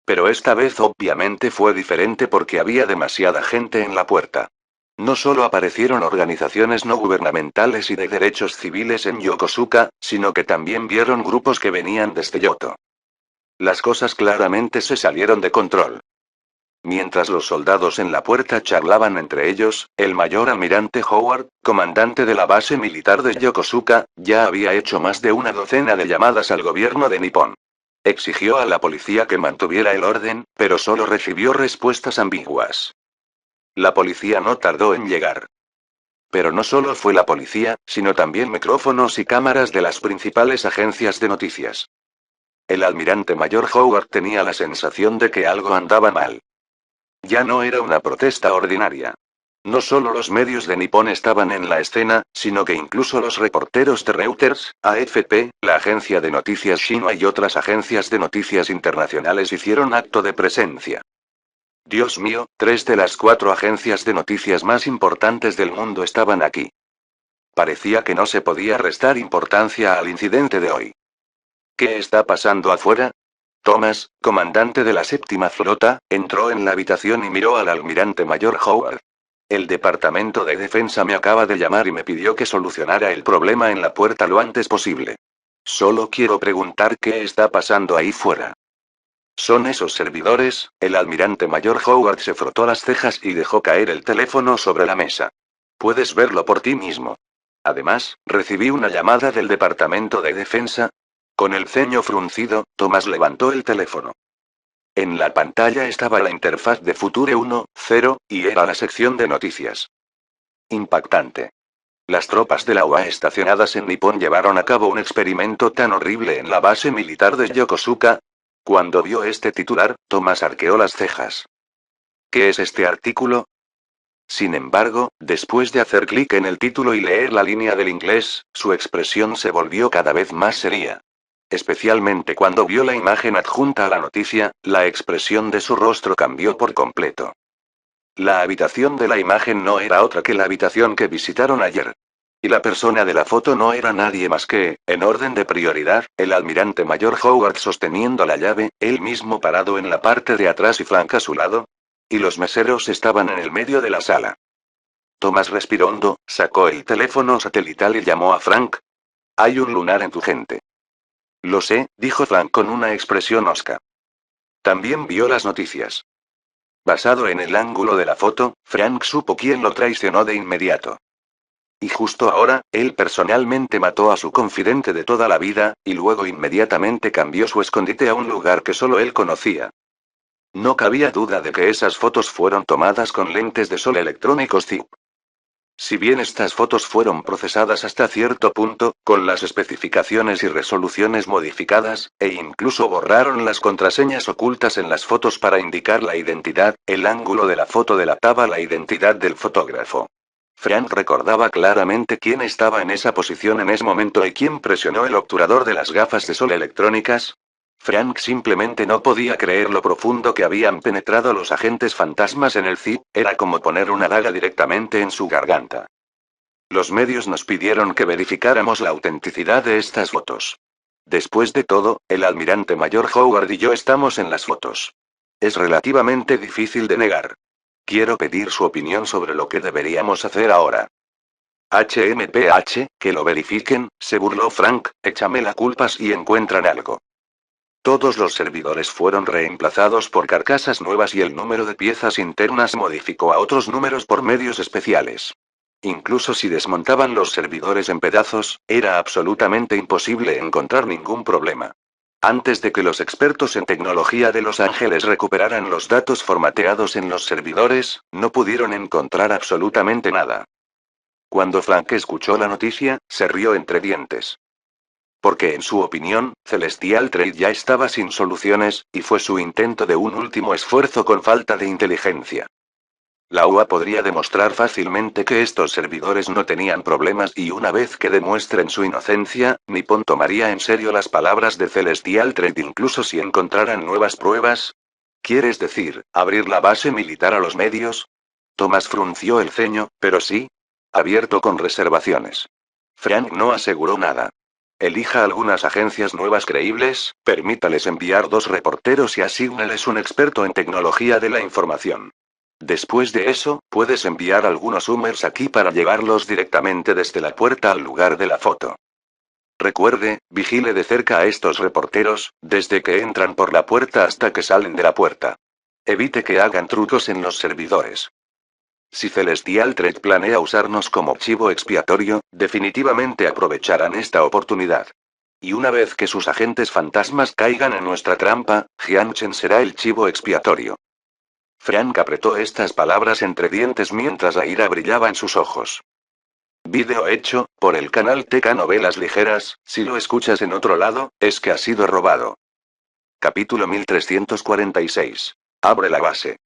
Pero esta vez obviamente fue diferente porque había demasiada gente en la puerta. No solo aparecieron organizaciones no gubernamentales y de derechos civiles en Yokosuka, sino que también vieron grupos que venían desde Yoto. Las cosas claramente se salieron de control. Mientras los soldados en la puerta charlaban entre ellos, el mayor almirante Howard, comandante de la base militar de Yokosuka, ya había hecho más de una docena de llamadas al gobierno de Nippon. Exigió a la policía que mantuviera el orden, pero solo recibió respuestas ambiguas. La policía no tardó en llegar. Pero no solo fue la policía, sino también micrófonos y cámaras de las principales agencias de noticias. El almirante mayor Howard tenía la sensación de que algo andaba mal. Ya no era una protesta ordinaria. No solo los medios de Nippon estaban en la escena, sino que incluso los reporteros de Reuters, AFP, la agencia de noticias Xinhua y otras agencias de noticias internacionales hicieron acto de presencia. Dios mío, 3 de las 4 agencias de noticias más importantes del mundo estaban aquí. Parecía que no se podía restar importancia al incidente de hoy. ¿Qué está pasando afuera? Thomas, comandante de la séptima flota, entró en la habitación y miró al almirante mayor Howard. El Departamento de Defensa me acaba de llamar y me pidió que solucionara el problema en la puerta lo antes posible. Solo quiero preguntar qué está pasando ahí fuera. ¿Son esos servidores? El almirante mayor Howard se frotó las cejas y dejó caer el teléfono sobre la mesa. Puedes verlo por ti mismo. Además, recibí una llamada del Departamento de Defensa. Con el ceño fruncido, Thomas levantó el teléfono. En la pantalla estaba la interfaz de Future 1.0, y era la sección de noticias. Impactante. Las tropas de la OA estacionadas en Nippon llevaron a cabo un experimento tan horrible en la base militar de Yokosuka. Cuando vio este titular, Thomas arqueó las cejas. ¿Qué es este artículo? Sin embargo, después de hacer clic en el título y leer la línea del inglés, su expresión se volvió cada vez más seria. Especialmente cuando vio la imagen adjunta a la noticia, la expresión de su rostro cambió por completo. La habitación de la imagen no era otra que la habitación que visitaron ayer. Y la persona de la foto no era nadie más que, en orden de prioridad, el almirante mayor Howard sosteniendo la llave, él mismo parado en la parte de atrás y Frank a su lado. Y los meseros estaban en el medio de la sala. Thomas respiró hondo, sacó el teléfono satelital y llamó a Frank. Hay un lunar en tu gente. Lo sé, dijo Frank con una expresión hosca. También vio las noticias. Basado en el ángulo de la foto, Frank supo quién lo traicionó de inmediato. Y justo ahora, él personalmente mató a su confidente de toda la vida, y luego inmediatamente cambió su escondite a un lugar que solo él conocía. No cabía duda de que esas fotos fueron tomadas con lentes de sol electrónicos ZIP. Si bien estas fotos fueron procesadas hasta cierto punto, con las especificaciones y resoluciones modificadas, e incluso borraron las contraseñas ocultas en las fotos para indicar la identidad, el ángulo de la foto delataba la identidad del fotógrafo. Frank recordaba claramente quién estaba en esa posición en ese momento y quién presionó el obturador de las gafas de sol electrónicas. Frank simplemente no podía creer lo profundo que habían penetrado los agentes fantasmas en el ZIP, era como poner una daga directamente en su garganta. Los medios nos pidieron que verificáramos la autenticidad de estas fotos. Después de todo, el almirante mayor Howard y yo estamos en las fotos. Es relativamente difícil de negar. Quiero pedir su opinión sobre lo que deberíamos hacer ahora. HMPH, que lo verifiquen, se burló Frank, échame la culpa si encuentran algo. Todos los servidores fueron reemplazados por carcasas nuevas y el número de piezas internas modificó a otros números por medios especiales. Incluso si desmontaban los servidores en pedazos, era absolutamente imposible encontrar ningún problema. Antes de que los expertos en tecnología de Los Ángeles recuperaran los datos formateados en los servidores, no pudieron encontrar absolutamente nada. Cuando Frank escuchó la noticia, se rió entre dientes. Porque en su opinión, Celestial Trade ya estaba sin soluciones, y fue su intento de un último esfuerzo con falta de inteligencia. La UA podría demostrar fácilmente que estos servidores no tenían problemas y una vez que demuestren su inocencia, Nippon tomaría en serio las palabras de Celestial Trade incluso si encontraran nuevas pruebas. ¿Quieres decir, abrir la base militar a los medios? Thomas frunció el ceño, pero sí. Abierto con reservaciones. Frank no aseguró nada. Elija algunas agencias nuevas creíbles, permítales enviar 2 reporteros y asígnales un experto en tecnología de la información. Después de eso, puedes enviar algunos Hummers aquí para llevarlos directamente desde la puerta al lugar de la foto. Recuerde, vigile de cerca a estos reporteros, desde que entran por la puerta hasta que salen de la puerta. Evite que hagan trucos en los servidores. Si Celestial Trade planea usarnos como chivo expiatorio, definitivamente aprovecharán esta oportunidad. Y una vez que sus agentes fantasmas caigan en nuestra trampa, Jianchen será el chivo expiatorio. Frank apretó estas palabras entre dientes mientras la ira brillaba en sus ojos. Vídeo hecho, por el canal TK Novelas Ligeras, si lo escuchas en otro lado, es que ha sido robado. Capítulo 1346. Abre la base.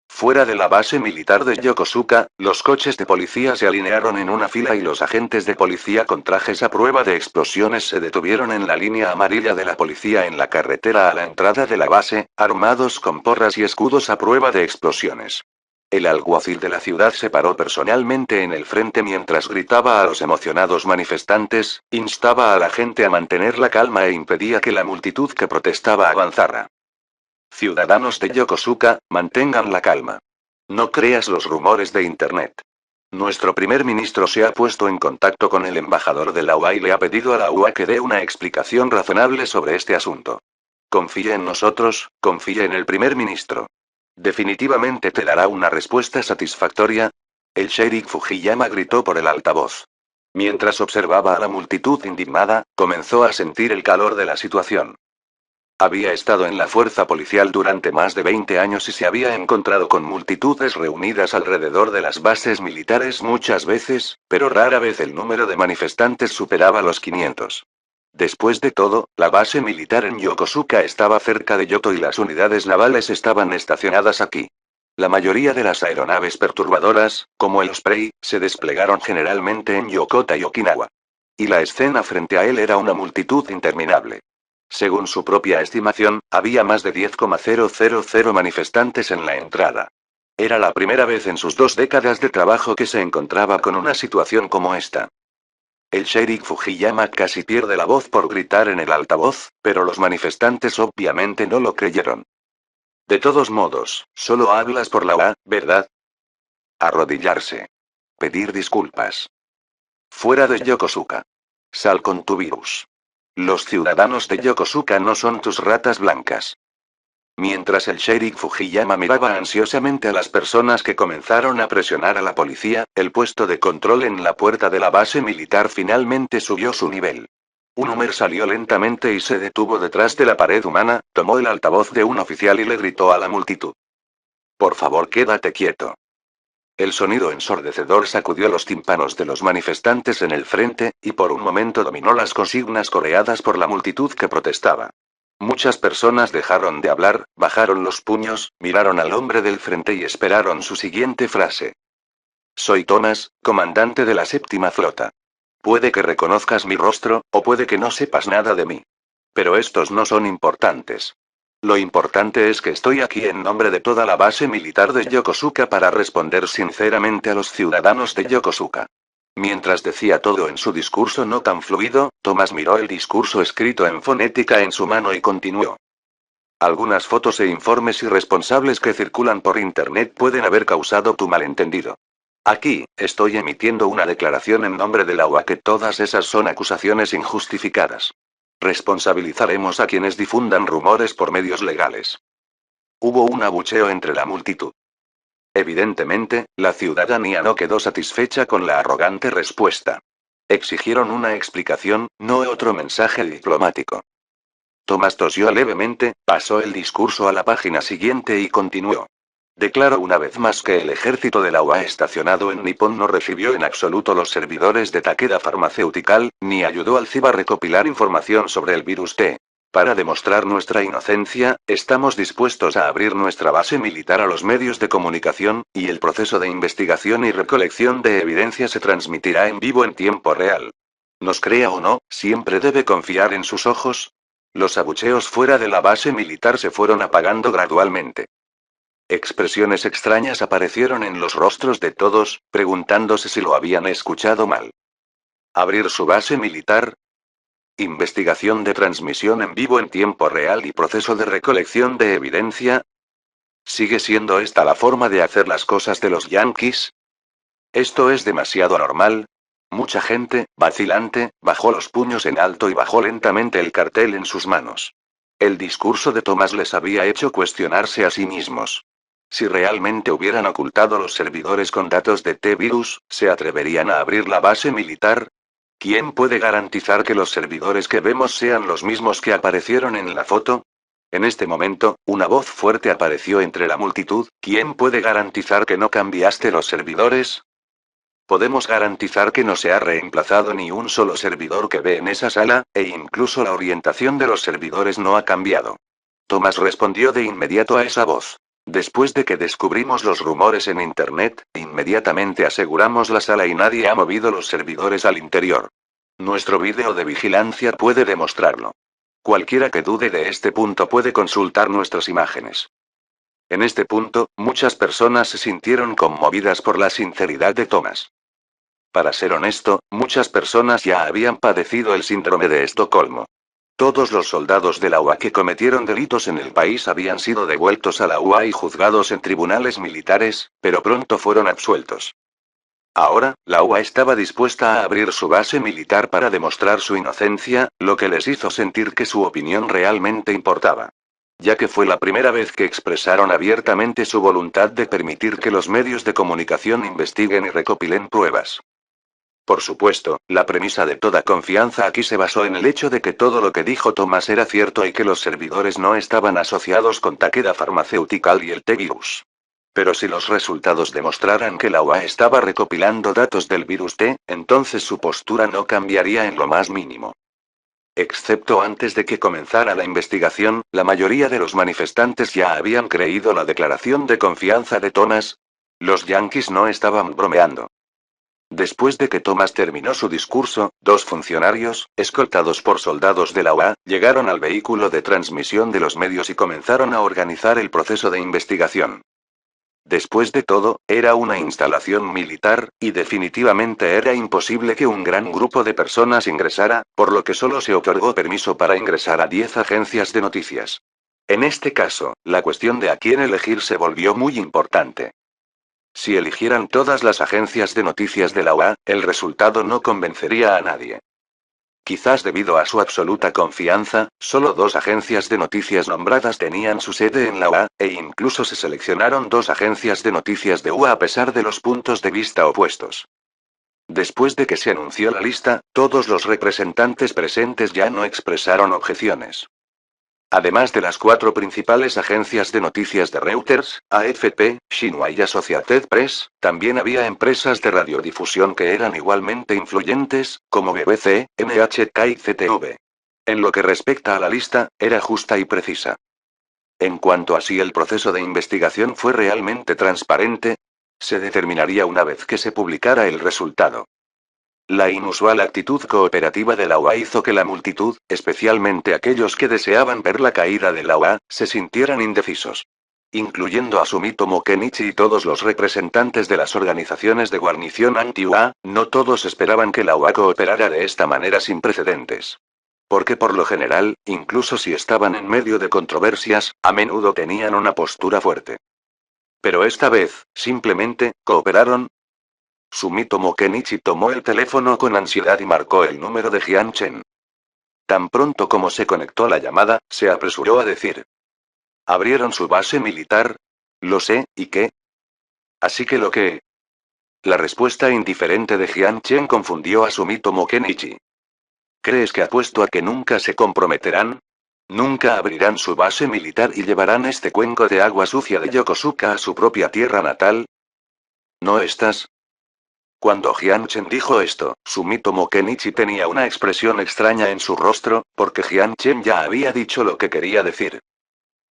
Fuera de la base militar de Yokosuka, los coches de policía se alinearon en una fila y los agentes de policía con trajes a prueba de explosiones se detuvieron en la línea amarilla de la policía en la carretera a la entrada de la base, armados con porras y escudos a prueba de explosiones. El alguacil de la ciudad se paró personalmente en el frente mientras gritaba a los emocionados manifestantes, instaba a la gente a mantener la calma e impedía que la multitud que protestaba avanzara. Ciudadanos de Yokosuka, mantengan la calma. No creas los rumores de Internet. Nuestro primer ministro se ha puesto en contacto con el embajador de la UA y le ha pedido a la UA que dé una explicación razonable sobre este asunto. Confíe en nosotros, confíe en el primer ministro. Definitivamente te dará una respuesta satisfactoria. El sheriff Fujiyama gritó por el altavoz. Mientras observaba a la multitud indignada, comenzó a sentir el calor de la situación. Había estado en la fuerza policial durante más de 20 años y se había encontrado con multitudes reunidas alrededor de las bases militares muchas veces, pero rara vez el número de manifestantes superaba los 500. Después de todo, la base militar en Yokosuka estaba cerca de Yoto y las unidades navales estaban estacionadas aquí. La mayoría de las aeronaves perturbadoras, como el Osprey, se desplegaron generalmente en Yokota y Okinawa. Y la escena frente a él era una multitud interminable. Según su propia estimación, había más de 10,000 manifestantes en la entrada. Era la primera vez en sus 2 décadas de trabajo que se encontraba con una situación como esta. El sheriff Fujiyama casi pierde la voz por gritar en el altavoz, pero los manifestantes obviamente no lo creyeron. De todos modos, solo hablas por la UA, ¿verdad? Arrodillarse. Pedir disculpas. Fuera de Yokosuka. Sal con tu virus. Los ciudadanos de Yokosuka no son tus ratas blancas. Mientras el sheriff Fujiyama miraba ansiosamente a las personas que comenzaron a presionar a la policía, el puesto de control en la puerta de la base militar finalmente subió su nivel. Un Hummer salió lentamente y se detuvo detrás de la pared humana, tomó el altavoz de un oficial y le gritó a la multitud. Por favor, quédate quieto. El sonido ensordecedor sacudió los tímpanos de los manifestantes en el frente, y por un momento dominó las consignas coreadas por la multitud que protestaba. Muchas personas dejaron de hablar, bajaron los puños, miraron al hombre del frente y esperaron su siguiente frase. Soy Thomas, comandante de la 7ª flota. Puede que reconozcas mi rostro, o puede que no sepas nada de mí. Pero estos no son importantes. Lo importante es que estoy aquí en nombre de toda la base militar de Yokosuka para responder sinceramente a los ciudadanos de Yokosuka. Mientras decía todo en su discurso no tan fluido, Tomás miró el discurso escrito en fonética en su mano y continuó. Algunas fotos e informes irresponsables que circulan por Internet pueden haber causado tu malentendido. Aquí, estoy emitiendo una declaración en nombre de la UA que todas esas son acusaciones injustificadas. Responsabilizaremos a quienes difundan rumores por medios legales. Hubo un abucheo entre la multitud. Evidentemente, la ciudadanía no quedó satisfecha con la arrogante respuesta. Exigieron una explicación, no otro mensaje diplomático. Tomás tosió levemente, pasó el discurso a la página siguiente y continuó. Declaro una vez más que el ejército de la UA estacionado en Nippon no recibió en absoluto los servidores de Takeda Pharmaceutical, ni ayudó al CIB a recopilar información sobre el virus T. Para demostrar nuestra inocencia, estamos dispuestos a abrir nuestra base militar a los medios de comunicación, y el proceso de investigación y recolección de evidencia se transmitirá en vivo en tiempo real. Nos crea o no, siempre debe confiar en sus ojos. Los abucheos fuera de la base militar se fueron apagando gradualmente. Expresiones extrañas aparecieron en los rostros de todos, preguntándose si lo habían escuchado mal. ¿Abrir su base militar? ¿Investigación de transmisión en vivo en tiempo real y proceso de recolección de evidencia? ¿Sigue siendo esta la forma de hacer las cosas de los yanquis? Esto es demasiado normal. Mucha gente, vacilante, bajó los puños en alto y bajó lentamente el cartel en sus manos. El discurso de Tomás les había hecho cuestionarse a sí mismos. Si realmente hubieran ocultado los servidores con datos de T-Virus, ¿se atreverían a abrir la base militar? ¿Quién puede garantizar que los servidores que vemos sean los mismos que aparecieron en la foto? En este momento, una voz fuerte apareció entre la multitud. ¿Quién puede garantizar que no cambiaste los servidores? Podemos garantizar que no se ha reemplazado ni un solo servidor que ve en esa sala, e incluso la orientación de los servidores no ha cambiado. Tomás respondió de inmediato a esa voz. Después de que descubrimos los rumores en Internet, inmediatamente aseguramos la sala y nadie ha movido los servidores al interior. Nuestro vídeo de vigilancia puede demostrarlo. Cualquiera que dude de este punto puede consultar nuestras imágenes. En este punto, muchas personas se sintieron conmovidas por la sinceridad de Tomás. Para ser honesto, muchas personas ya habían padecido el síndrome de Estocolmo. Todos los soldados de la UA que cometieron delitos en el país habían sido devueltos a la UA y juzgados en tribunales militares, pero pronto fueron absueltos. Ahora, la UA estaba dispuesta a abrir su base militar para demostrar su inocencia, lo que les hizo sentir que su opinión realmente importaba. Ya que fue la primera vez que expresaron abiertamente su voluntad de permitir que los medios de comunicación investiguen y recopilen pruebas. Por supuesto, la premisa de toda confianza aquí se basó en el hecho de que todo lo que dijo Tomás era cierto y que los servidores no estaban asociados con Takeda Pharmaceutical y el T-Virus. Pero si los resultados demostraran que la UA estaba recopilando datos del virus T, entonces su postura no cambiaría en lo más mínimo. Excepto antes de que comenzara la investigación, la mayoría de los manifestantes ya habían creído la declaración de confianza de Tomás. Los yanquis no estaban bromeando. Después de que Tomás terminó su discurso, dos funcionarios, escoltados por soldados de la UA, llegaron al vehículo de transmisión de los medios y comenzaron a organizar el proceso de investigación. Después de todo, era una instalación militar, y definitivamente era imposible que un gran grupo de personas ingresara, por lo que solo se otorgó permiso para ingresar a 10 agencias de noticias. En este caso, la cuestión de a quién elegir se volvió muy importante. Si eligieran todas las agencias de noticias de la UA, el resultado no convencería a nadie. Quizás debido a su absoluta confianza, solo 2 agencias de noticias nombradas tenían su sede en la UA, e incluso se seleccionaron 2 agencias de noticias de UA a pesar de los puntos de vista opuestos. Después de que se anunció la lista, todos los representantes presentes ya no expresaron objeciones. Además de las 4 principales agencias de noticias de Reuters, AFP, Xinhua y Associated Press, también había empresas de radiodifusión que eran igualmente influyentes, como BBC, NHK y CTV. En lo que respecta a la lista, era justa y precisa. En cuanto a si el proceso de investigación fue realmente transparente, se determinaría una vez que se publicara el resultado. La inusual actitud cooperativa de la UA hizo que la multitud, especialmente aquellos que deseaban ver la caída de la UA, se sintieran indecisos. incluyendo a Sumitomo Kenichi y todos los representantes de las organizaciones de guarnición anti-UA, no todos esperaban que la UA cooperara de esta manera sin precedentes. Porque por lo general, incluso si estaban en medio de controversias, a menudo tenían una postura fuerte. Pero esta vez, simplemente, cooperaron. Sumitomo Kenichi tomó el teléfono con ansiedad y marcó el número de Jian Chen. Tan pronto como se conectó la llamada, se apresuró a decir. ¿Abrieron su base militar? Lo sé, ¿y qué? Así que lo que... La respuesta indiferente de Jian Chen confundió a Sumitomo Kenichi. ¿Crees que apuesto a que nunca se comprometerán? ¿Nunca abrirán su base militar y llevarán este cuenco de agua sucia de Yokosuka a su propia tierra natal? ¿No estás? Cuando Jian Chen dijo esto, Sumitomo Kenichi tenía una expresión extraña en su rostro, porque Jian Chen ya había dicho lo que quería decir.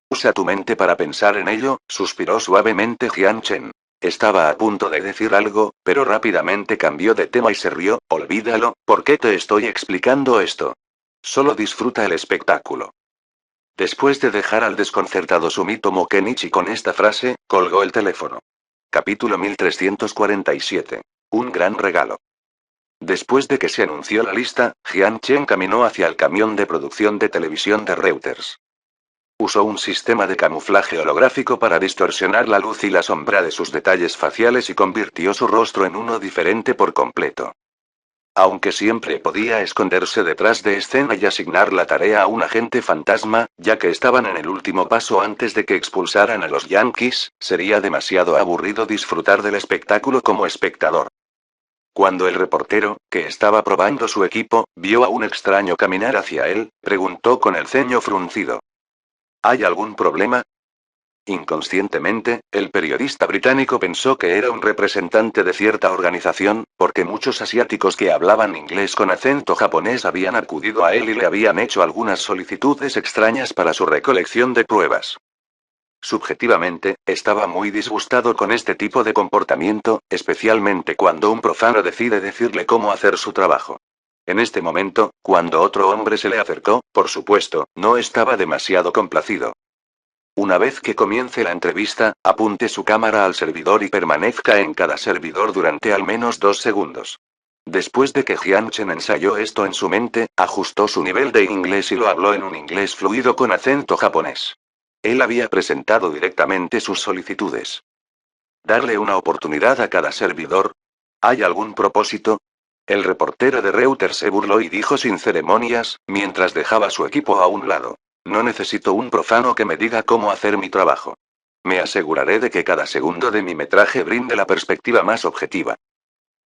Usa tu mente para pensar en ello, suspiró suavemente Jian Chen. Estaba a punto de decir algo, pero rápidamente cambió de tema y se rió. Olvídalo, ¿por qué te estoy explicando esto? Solo disfruta el espectáculo. Después de dejar al desconcertado Sumitomo Kenichi con esta frase, colgó el teléfono. Capítulo 1347. Un gran regalo. Después de que se anunció la lista, Jian Chen caminó hacia el camión de producción de televisión de Reuters. Usó un sistema de camuflaje holográfico para distorsionar la luz y la sombra de sus detalles faciales y convirtió su rostro en uno diferente por completo. Aunque siempre podía esconderse detrás de escena y asignar la tarea a un agente fantasma, ya que estaban en el último paso antes de que expulsaran a los Yankees, sería demasiado aburrido disfrutar del espectáculo como espectador. Cuando el reportero, que estaba probando su equipo, vio a un extraño caminar hacia él, preguntó con el ceño fruncido. ¿Hay algún problema? Inconscientemente, el periodista británico pensó que era un representante de cierta organización, porque muchos asiáticos que hablaban inglés con acento japonés habían acudido a él y le habían hecho algunas solicitudes extrañas para su recolección de pruebas. Subjetivamente, estaba muy disgustado con este tipo de comportamiento, especialmente cuando un profano decide decirle cómo hacer su trabajo. En este momento, cuando otro hombre se le acercó, por supuesto, no estaba demasiado complacido. Una vez que comience la entrevista, apunte su cámara al servidor y permanezca en cada servidor durante al menos 2 segundos. Después de que Jian Chen ensayó esto en su mente, ajustó su nivel de inglés y lo habló en un inglés fluido con acento japonés. Él había presentado directamente sus solicitudes. ¿Darle una oportunidad a cada servidor? ¿Hay algún propósito? El reportero de Reuters se burló y dijo sin ceremonias, mientras dejaba su equipo a un lado. No necesito un profano que me diga cómo hacer mi trabajo. Me aseguraré de que cada segundo de mi metraje brinde la perspectiva más objetiva.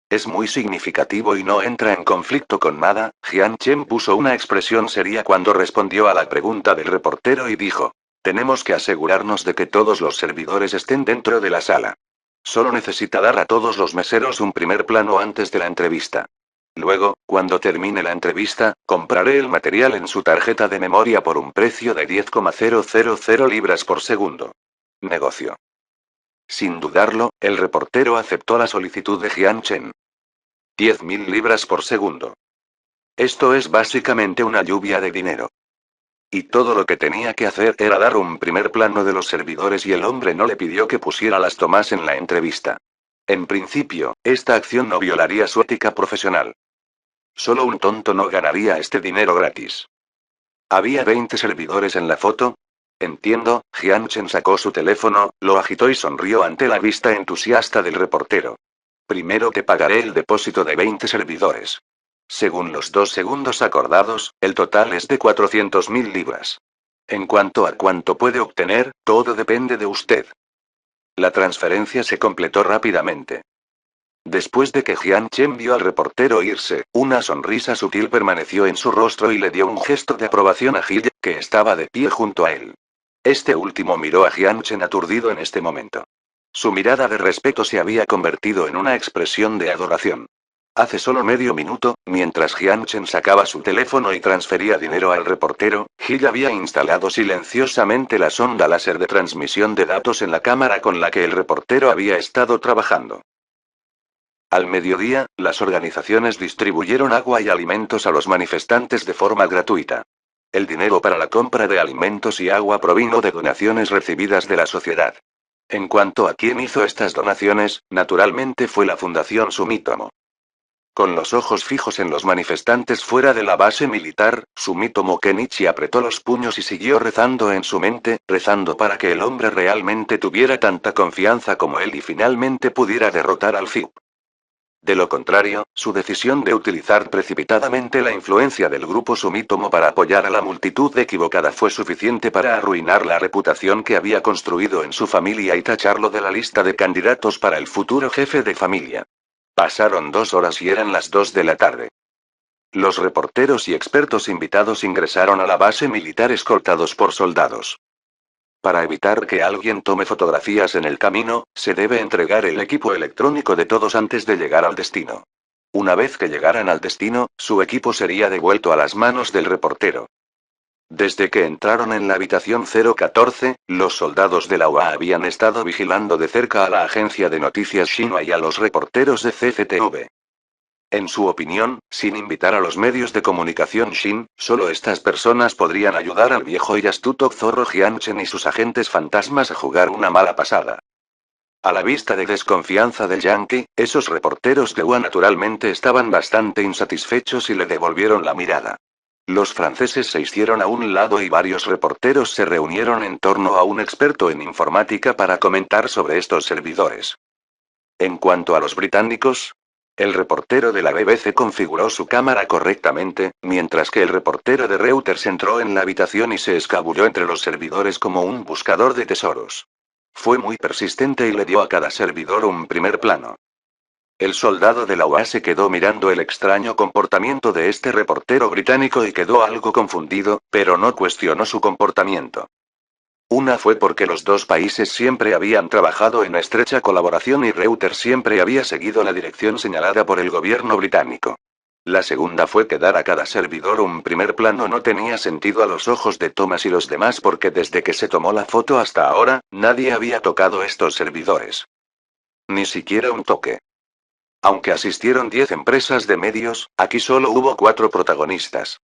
Es muy significativo y no entra en conflicto con nada. Jian Chen puso una expresión seria cuando respondió a la pregunta del reportero y dijo. Tenemos que asegurarnos de que todos los servidores estén dentro de la sala. Solo necesita dar a todos los meseros un primer plano antes de la entrevista. Luego, cuando termine la entrevista, compraré el material en su tarjeta de memoria por un precio de 10,000 libras por segundo. Negocio. Sin dudarlo, el reportero aceptó la solicitud de Jian Chen. 10.000 libras por segundo. Esto es básicamente una lluvia de dinero. Y todo lo que tenía que hacer era dar un primer plano de los servidores y el hombre no le pidió que pusiera las tomas en la entrevista. En principio, esta acción no violaría su ética profesional. Solo un tonto no ganaría este dinero gratis. ¿Había 20 servidores en la foto? Entiendo. Jian Chen sacó su teléfono, lo agitó y sonrió ante la vista entusiasta del reportero. Primero te pagaré el depósito de 20 servidores. Según los 2 segundos acordados, el total es de 400.000 libras. En cuanto a cuánto puede obtener, todo depende de usted. La transferencia se completó rápidamente. Después de que Jian Chen vio al reportero irse, una sonrisa sutil permaneció en su rostro y le dio un gesto de aprobación a Gil, que estaba de pie junto a él. Este último miró a Jian Chen aturdido en este momento. Su mirada de respeto se había convertido en una expresión de adoración. Hace solo medio minuto, mientras Jian Chen sacaba su teléfono y transfería dinero al reportero, Gil había instalado silenciosamente la sonda láser de transmisión de datos en la cámara con la que el reportero había estado trabajando. Al mediodía, las organizaciones distribuyeron agua y alimentos a los manifestantes de forma gratuita. El dinero para la compra de alimentos y agua provino de donaciones recibidas de la sociedad. En cuanto a quién hizo estas donaciones, naturalmente fue la Fundación Sumitomo. Con los ojos fijos en los manifestantes fuera de la base militar, Sumitomo Kenichi apretó los puños y siguió rezando en su mente, rezando para que el hombre realmente tuviera tanta confianza como él y finalmente pudiera derrotar al FIP. De lo contrario, su decisión de utilizar precipitadamente la influencia del grupo Sumitomo para apoyar a la multitud equivocada fue suficiente para arruinar la reputación que había construido en su familia y tacharlo de la lista de candidatos para el futuro jefe de familia. Pasaron 2 horas y eran las 2 de la tarde. Los reporteros y expertos invitados ingresaron a la base militar escoltados por soldados. Para evitar que alguien tome fotografías en el camino, se debe entregar el equipo electrónico de todos antes de llegar al destino. Una vez que llegaran al destino, su equipo sería devuelto a las manos del reportero. Desde que entraron en la habitación 014, los soldados de la UA habían estado vigilando de cerca a la agencia de noticias Xinhua y a los reporteros de CCTV. En su opinión, sin invitar a los medios de comunicación Shin, solo estas personas podrían ayudar al viejo y astuto Zorro Jianchen y sus agentes fantasmas a jugar una mala pasada. A la vista de desconfianza del Yankee, esos reporteros de UA naturalmente estaban bastante insatisfechos y le devolvieron la mirada. Los franceses se hicieron a un lado y varios reporteros se reunieron en torno a un experto en informática para comentar sobre estos servidores. En cuanto a los británicos, el reportero de la BBC configuró su cámara correctamente, mientras que el reportero de Reuters entró en la habitación y se escabulló entre los servidores como un buscador de tesoros. Fue muy persistente y le dio a cada servidor un primer plano. El soldado de la UA se quedó mirando el extraño comportamiento de este reportero británico y quedó algo confundido, pero no cuestionó su comportamiento. Una fue porque los dos países siempre habían trabajado en estrecha colaboración y Reuters siempre había seguido la dirección señalada por el gobierno británico. La segunda fue que dar a cada servidor un primer plano no tenía sentido a los ojos de Thomas y los demás porque desde que se tomó la foto hasta ahora, nadie había tocado estos servidores. Ni siquiera un toque. Aunque asistieron 10 empresas de medios, aquí solo hubo 4 protagonistas.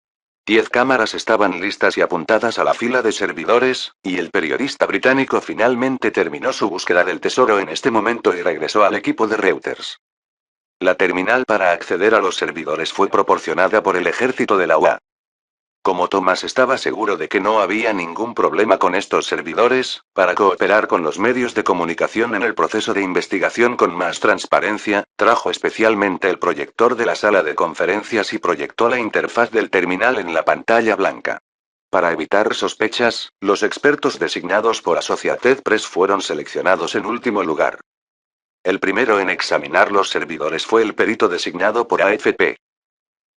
10 cámaras estaban listas y apuntadas a la fila de servidores, y el periodista británico finalmente terminó su búsqueda del tesoro en este momento y regresó al equipo de Reuters. La terminal para acceder a los servidores fue proporcionada por el ejército de la UA. Como Thomas estaba seguro de que no había ningún problema con estos servidores, para cooperar con los medios de comunicación en el proceso de investigación con más transparencia, trajo especialmente el proyector de la sala de conferencias y proyectó la interfaz del terminal en la pantalla blanca. Para evitar sospechas, los expertos designados por Associated Press fueron seleccionados en último lugar. El primero en examinar los servidores fue el perito designado por AFP.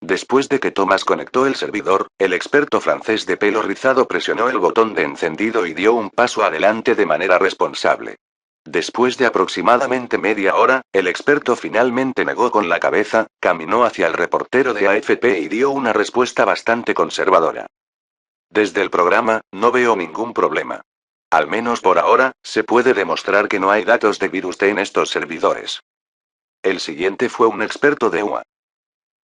Después de que Thomas conectó el servidor, el experto francés de pelo rizado presionó el botón de encendido y dio un paso adelante de manera responsable. Después de aproximadamente media hora, el experto finalmente negó con la cabeza, caminó hacia el reportero de AFP y dio una respuesta bastante conservadora. Desde el programa, no veo ningún problema. Al menos por ahora, se puede demostrar que no hay datos de virus T en estos servidores. El siguiente fue un experto de UA.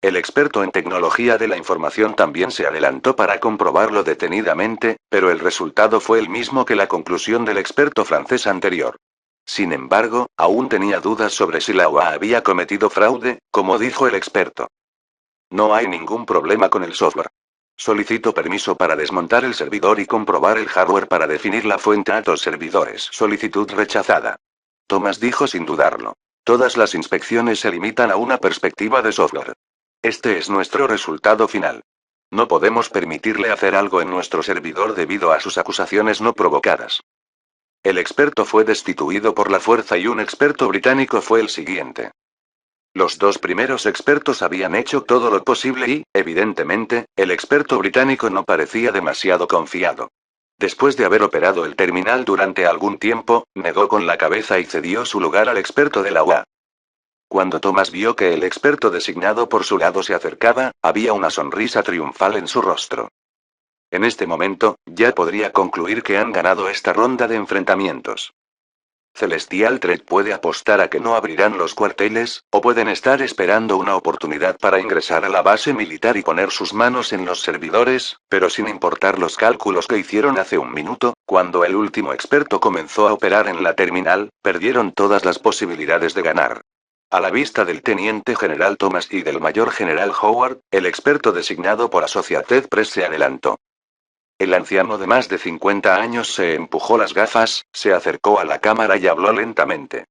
El experto en tecnología de la información también se adelantó para comprobarlo detenidamente, pero el resultado fue el mismo que la conclusión del experto francés anterior. Sin embargo, aún tenía dudas sobre si la UA había cometido fraude, como dijo el experto. No hay ningún problema con el software. Solicito permiso para desmontar el servidor y comprobar el hardware para definir la fuente a los servidores. Solicitud rechazada. Thomas dijo sin dudarlo. Todas las inspecciones se limitan a una perspectiva de software. Este es nuestro resultado final. No podemos permitirle hacer algo en nuestro servidor debido a sus acusaciones no provocadas. El experto fue destituido por la fuerza y un experto británico fue el siguiente. Los dos primeros expertos habían hecho todo lo posible y, evidentemente, el experto británico no parecía demasiado confiado. Después de haber operado el terminal durante algún tiempo, negó con la cabeza y cedió su lugar al experto de la UA. Cuando Thomas vio que el experto designado por su lado se acercaba, había una sonrisa triunfal en su rostro. En este momento, ya podría concluir que han ganado esta ronda de enfrentamientos. Celestial Threat puede apostar a que no abrirán los cuarteles, o pueden estar esperando una oportunidad para ingresar a la base militar y poner sus manos en los servidores, pero sin importar los cálculos que hicieron hace un minuto, cuando el último experto comenzó a operar en la terminal, perdieron todas las posibilidades de ganar. A la vista del teniente general Thomas y del mayor general Howard, el experto designado por Associated Press se adelantó. El anciano de más de 50 años se empujó las gafas, se acercó a la cámara y habló lentamente.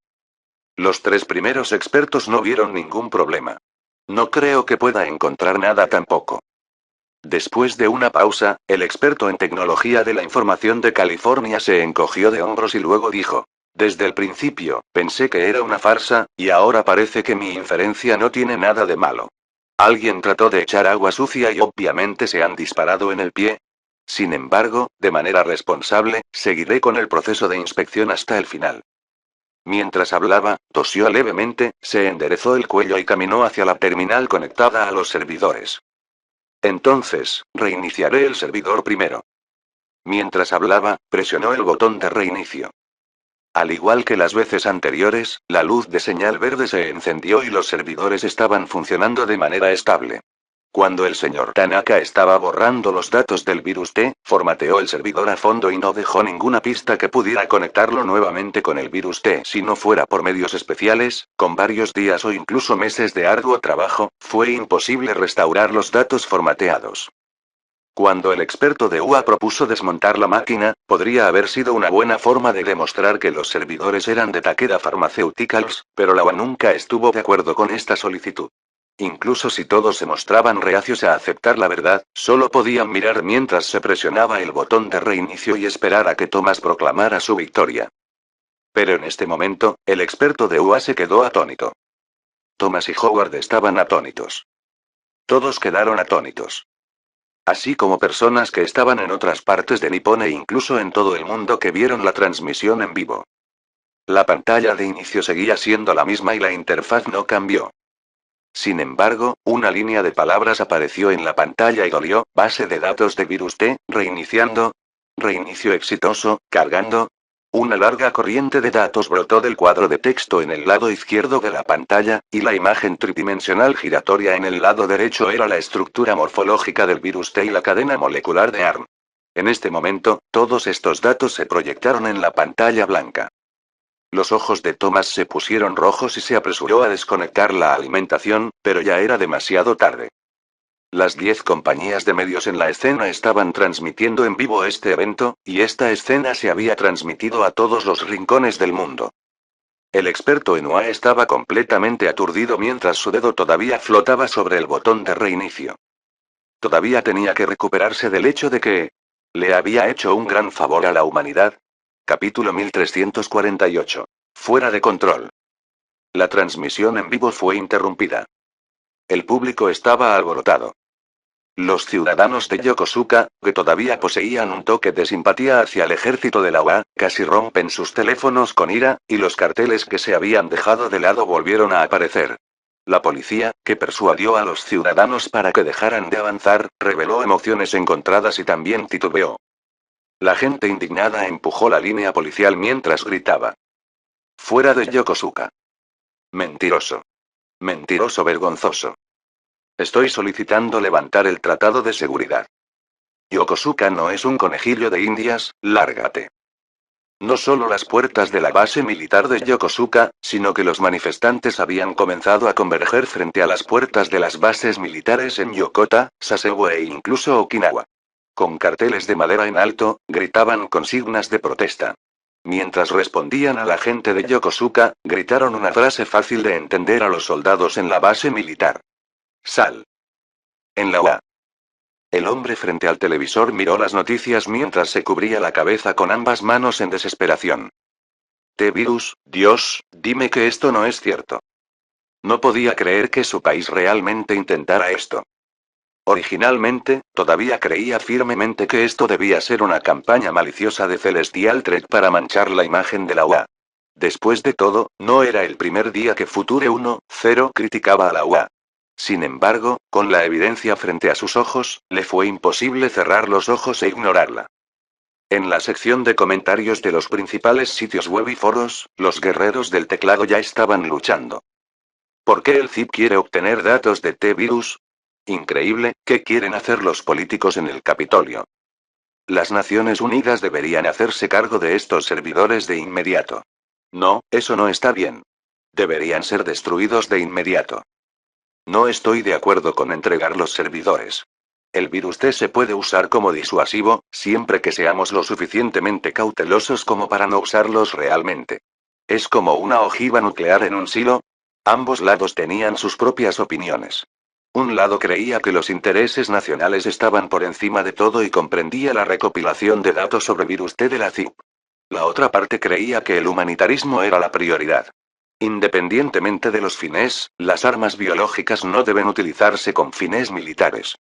Los tres primeros expertos no vieron ningún problema. No creo que pueda encontrar nada tampoco. Después de una pausa, el experto en tecnología de la información de California se encogió de hombros y luego dijo. Desde el principio, pensé que era una farsa, y ahora parece que mi inferencia no tiene nada de malo. Alguien trató de echar agua sucia y obviamente se han disparado en el pie. Sin embargo, de manera responsable, seguiré con el proceso de inspección hasta el final. Mientras hablaba, tosió levemente, se enderezó el cuello y caminó hacia la terminal conectada a los servidores. Entonces, reiniciaré el servidor primero. Mientras hablaba, presionó el botón de reinicio. Al igual que las veces anteriores, la luz de señal verde se encendió y los servidores estaban funcionando de manera estable. Cuando el señor Tanaka estaba borrando los datos del virus T, formateó el servidor a fondo y no dejó ninguna pista que pudiera conectarlo nuevamente con el virus T. Si no fuera por medios especiales, con varios días o incluso meses de arduo trabajo, fue imposible restaurar los datos formateados. Cuando el experto de UA propuso desmontar la máquina, podría haber sido una buena forma de demostrar que los servidores eran de Takeda Pharmaceuticals, pero la UA nunca estuvo de acuerdo con esta solicitud. Incluso si todos se mostraban reacios a aceptar la verdad, solo podían mirar mientras se presionaba el botón de reinicio y esperar a que Thomas proclamara su victoria. Pero en este momento, el experto de UA se quedó atónito. Thomas y Howard estaban atónitos. Todos quedaron atónitos. Así como personas que estaban en otras partes de Nippon e incluso en todo el mundo que vieron la transmisión en vivo. La pantalla de inicio seguía siendo la misma y la interfaz no cambió. Sin embargo, una línea de palabras apareció en la pantalla y dolió, base de datos de virus T, reiniciando. Reinicio exitoso, cargando. Una larga corriente de datos brotó del cuadro de texto en el lado izquierdo de la pantalla, y la imagen tridimensional giratoria en el lado derecho era la estructura morfológica del virus T y la cadena molecular de ARN. En este momento, todos estos datos se proyectaron en la pantalla blanca. Los ojos de Thomas se pusieron rojos y se apresuró a desconectar la alimentación, pero ya era demasiado tarde. Las 10 compañías de medios en la escena estaban transmitiendo en vivo este evento, y esta escena se había transmitido a todos los rincones del mundo. El experto en UA estaba completamente aturdido mientras su dedo todavía flotaba sobre el botón de reinicio. Todavía tenía que recuperarse del hecho de que le había hecho un gran favor a la humanidad. Capítulo 1348. Fuera de control. La transmisión en vivo fue interrumpida. El público estaba alborotado. Los ciudadanos de Yokosuka, que todavía poseían un toque de simpatía hacia el ejército de la UA, casi rompen sus teléfonos con ira, y los carteles que se habían dejado de lado volvieron a aparecer. La policía, que persuadió a los ciudadanos para que dejaran de avanzar, reveló emociones encontradas y también titubeó. La gente indignada empujó la línea policial mientras gritaba. Fuera de Yokosuka. Mentiroso. Mentiroso vergonzoso. Estoy solicitando levantar el tratado de seguridad. Yokosuka no es un conejillo de indias, lárgate. No solo las puertas de la base militar de Yokosuka, sino que los manifestantes habían comenzado a converger frente a las puertas de las bases militares en Yokota, Sasebo e incluso Okinawa. Con carteles de madera en alto, gritaban consignas de protesta. Mientras respondían a la gente de Yokosuka, gritaron una frase fácil de entender a los soldados en la base militar. Sal. En la UA. El hombre frente al televisor miró las noticias mientras se cubría la cabeza con ambas manos en desesperación. T-Virus, Dios, dime que esto no es cierto. No podía creer que su país realmente intentara esto. Originalmente, todavía creía firmemente que esto debía ser una campaña maliciosa de Celestial Threat para manchar la imagen de la UA. Después de todo, no era el primer día que Future 1.0 criticaba a la UA. Sin embargo, con la evidencia frente a sus ojos, le fue imposible cerrar los ojos e ignorarla. En la sección de comentarios de los principales sitios web y foros, los guerreros del teclado ya estaban luchando. ¿Por qué el CIP quiere obtener datos de T-Virus? Increíble, ¿qué quieren hacer los políticos en el Capitolio? Las Naciones Unidas deberían hacerse cargo de estos servidores de inmediato. No, eso no está bien. Deberían ser destruidos de inmediato. No estoy de acuerdo con entregar los servidores. El virus T se puede usar como disuasivo, siempre que seamos lo suficientemente cautelosos como para no usarlos realmente. Es como una ojiva nuclear en un silo. Ambos lados tenían sus propias opiniones. Un lado creía que los intereses nacionales estaban por encima de todo y comprendía la recopilación de datos sobre virus T de la CIP. La otra parte creía que el humanitarismo era la prioridad. Independientemente de los fines, las armas biológicas no deben utilizarse con fines militares.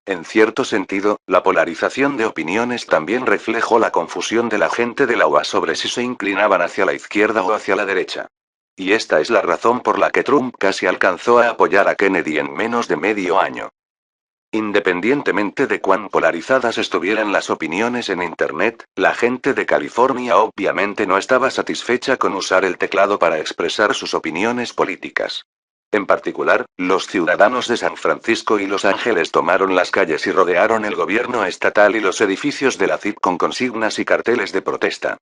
En cierto sentido, la polarización de opiniones también reflejó la confusión de la gente de la UA sobre si se inclinaban hacia la izquierda o hacia la derecha. Y esta es la razón por la que Trump casi alcanzó a apoyar a Kennedy en menos de medio año. Independientemente de cuán polarizadas estuvieran las opiniones en Internet, la gente de California obviamente no estaba satisfecha con usar el teclado para expresar sus opiniones políticas. En particular, los ciudadanos de San Francisco y Los Ángeles tomaron las calles y rodearon el gobierno estatal y los edificios de la CIP con consignas y carteles de protesta.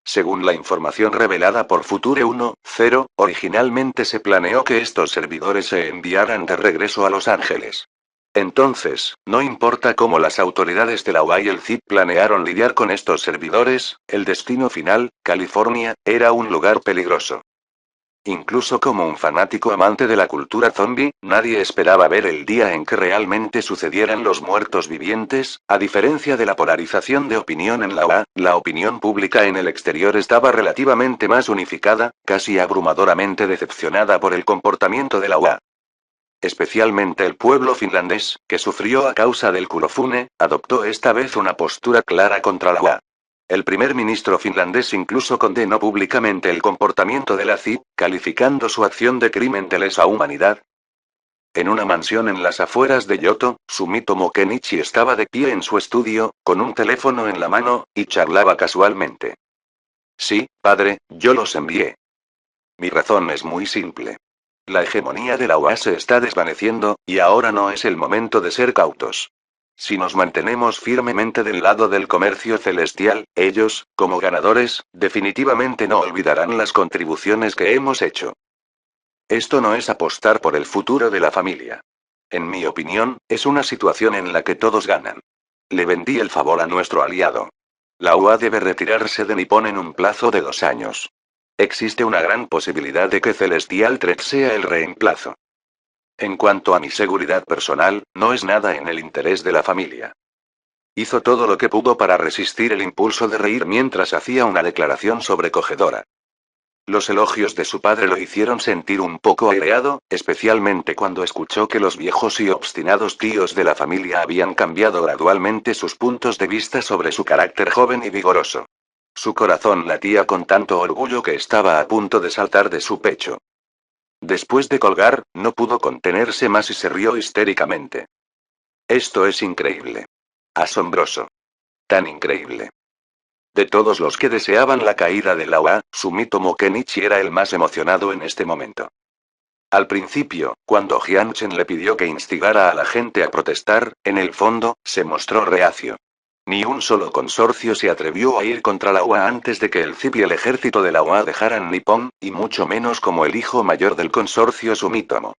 Según la información revelada por Future 1.0, originalmente se planeó que estos servidores se enviaran de regreso a Los Ángeles. Entonces, no importa cómo las autoridades de la UA y el CIP planearon lidiar con estos servidores, el destino final, California, era un lugar peligroso. Incluso como un fanático amante de la cultura zombie, nadie esperaba ver el día en que realmente sucedieran los muertos vivientes. A diferencia de la polarización de opinión en la UA, la opinión pública en el exterior estaba relativamente más unificada, casi abrumadoramente decepcionada por el comportamiento de la UA. Especialmente el pueblo finlandés, que sufrió a causa del Kurofune, adoptó esta vez una postura clara contra la UA. El primer ministro finlandés incluso condenó públicamente el comportamiento de la CIP, calificando su acción de crimen de lesa humanidad. En una mansión en las afueras de Yoto, Sumitomo Kenichi estaba de pie en su estudio, con un teléfono en la mano, y charlaba casualmente. Sí, padre, yo los envié. Mi razón es muy simple. La hegemonía de la UA se está desvaneciendo, y ahora no es el momento de ser cautos. Si nos mantenemos firmemente del lado del comercio celestial, ellos, como ganadores, definitivamente no olvidarán las contribuciones que hemos hecho. Esto no es apostar por el futuro de la familia. En mi opinión, es una situación en la que todos ganan. Le vendí el favor a nuestro aliado. La UA debe retirarse de Nippon en un plazo de 2 años. Existe una gran posibilidad de que Celestial Trek sea el reemplazo. En cuanto a mi seguridad personal, no es nada en el interés de la familia. Hizo todo lo que pudo para resistir el impulso de reír mientras hacía una declaración sobrecogedora. Los elogios de su padre lo hicieron sentir un poco aireado, especialmente cuando escuchó que los viejos y obstinados tíos de la familia habían cambiado gradualmente sus puntos de vista sobre su carácter joven y vigoroso. Su corazón latía con tanto orgullo que estaba a punto de saltar de su pecho. Después de colgar, no pudo contenerse más y se rió histéricamente. Esto es increíble. Asombroso. Tan increíble. De todos los que deseaban la caída de la UA, Sumitomo Kenichi era el más emocionado en este momento. Al principio, cuando Jianchen le pidió que instigara a la gente a protestar, en el fondo, se mostró reacio. Ni un solo consorcio se atrevió a ir contra la UA antes de que el CIP y el ejército de la UA dejaran Nippon, y mucho menos como el hijo mayor del consorcio Sumitomo.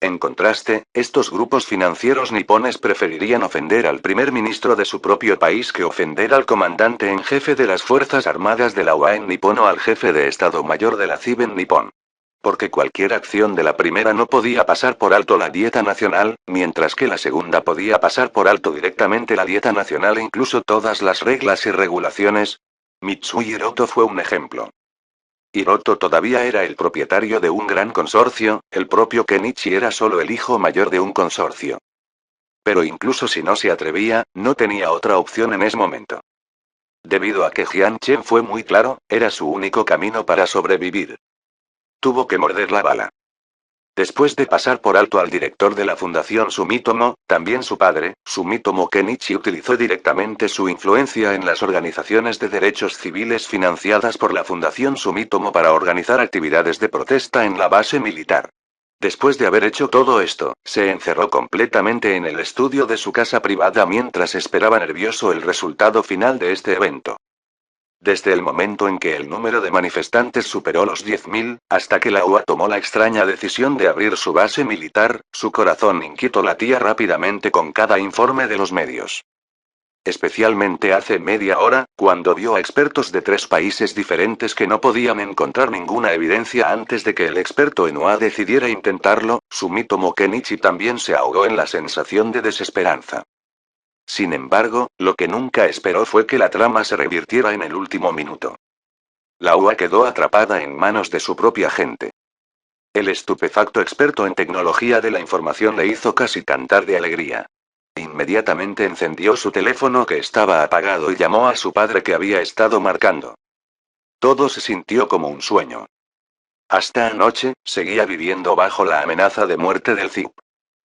En contraste, estos grupos financieros nipones preferirían ofender al primer ministro de su propio país que ofender al comandante en jefe de las Fuerzas Armadas de la UA en Nippon o al jefe de Estado Mayor de la CIB en Nippon. Porque cualquier acción de la primera no podía pasar por alto la dieta nacional, mientras que la segunda podía pasar por alto directamente la dieta nacional e incluso todas las reglas y regulaciones. Mitsui Hiroto fue un ejemplo. Hiroto todavía era el propietario de un gran consorcio, el propio Kenichi era solo el hijo mayor de un consorcio. Pero incluso si no se atrevía, no tenía otra opción en ese momento. Debido a que Jianchen fue muy claro, era su único camino para sobrevivir. Tuvo que morder la bala. Después de pasar por alto al director de la Fundación Sumitomo, también su padre, Sumitomo Kenichi, utilizó directamente su influencia en las organizaciones de derechos civiles financiadas por la Fundación Sumitomo para organizar actividades de protesta en la base militar. Después de haber hecho todo esto, se encerró completamente en el estudio de su casa privada mientras esperaba nervioso el resultado final de este evento. Desde el momento en que el número de manifestantes superó los 10.000, hasta que la UA tomó la extraña decisión de abrir su base militar, su corazón inquieto latía rápidamente con cada informe de los medios. Especialmente hace media hora, cuando vio a expertos de 3 países diferentes que no podían encontrar ninguna evidencia antes de que el experto en UA decidiera intentarlo, Sumitomo Kenichi también se ahogó en la sensación de desesperanza. Sin embargo, lo que nunca esperó fue que la trama se revirtiera en el último minuto. La UA quedó atrapada en manos de su propia gente. El estupefacto experto en tecnología de la información le hizo casi cantar de alegría. Inmediatamente encendió su teléfono que estaba apagado y llamó a su padre que había estado marcando. Todo se sintió como un sueño. Hasta anoche, seguía viviendo bajo la amenaza de muerte del CIP.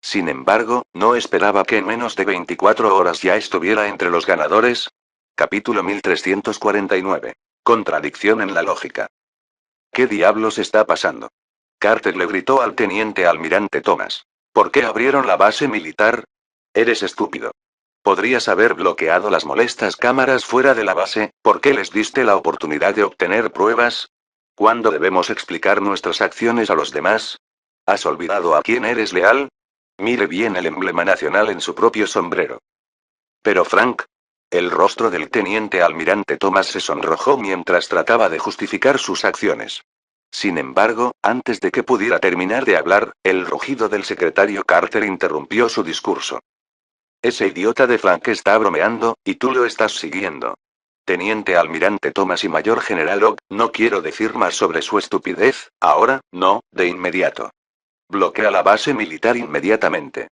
Sin embargo, no esperaba que en menos de 24 horas ya estuviera entre los ganadores. Capítulo 1349. Contradicción en la lógica. ¿Qué diablos está pasando? Carter le gritó al teniente almirante Thomas. ¿Por qué abrieron la base militar? Eres estúpido. Podrías haber bloqueado las molestas cámaras fuera de la base. ¿Por qué les diste la oportunidad de obtener pruebas? ¿Cuándo debemos explicar nuestras acciones a los demás? ¿Has olvidado a quién eres leal? Mire bien el emblema nacional en su propio sombrero. Pero Frank. El rostro del teniente almirante Thomas se sonrojó mientras trataba de justificar sus acciones. Sin embargo, antes de que pudiera terminar de hablar, el rugido del secretario Carter interrumpió su discurso. Ese idiota de Frank está bromeando, y tú lo estás siguiendo. Teniente almirante Thomas y mayor general Oak, no quiero decir más sobre su estupidez, ahora, no, de inmediato. Bloquea la base militar inmediatamente.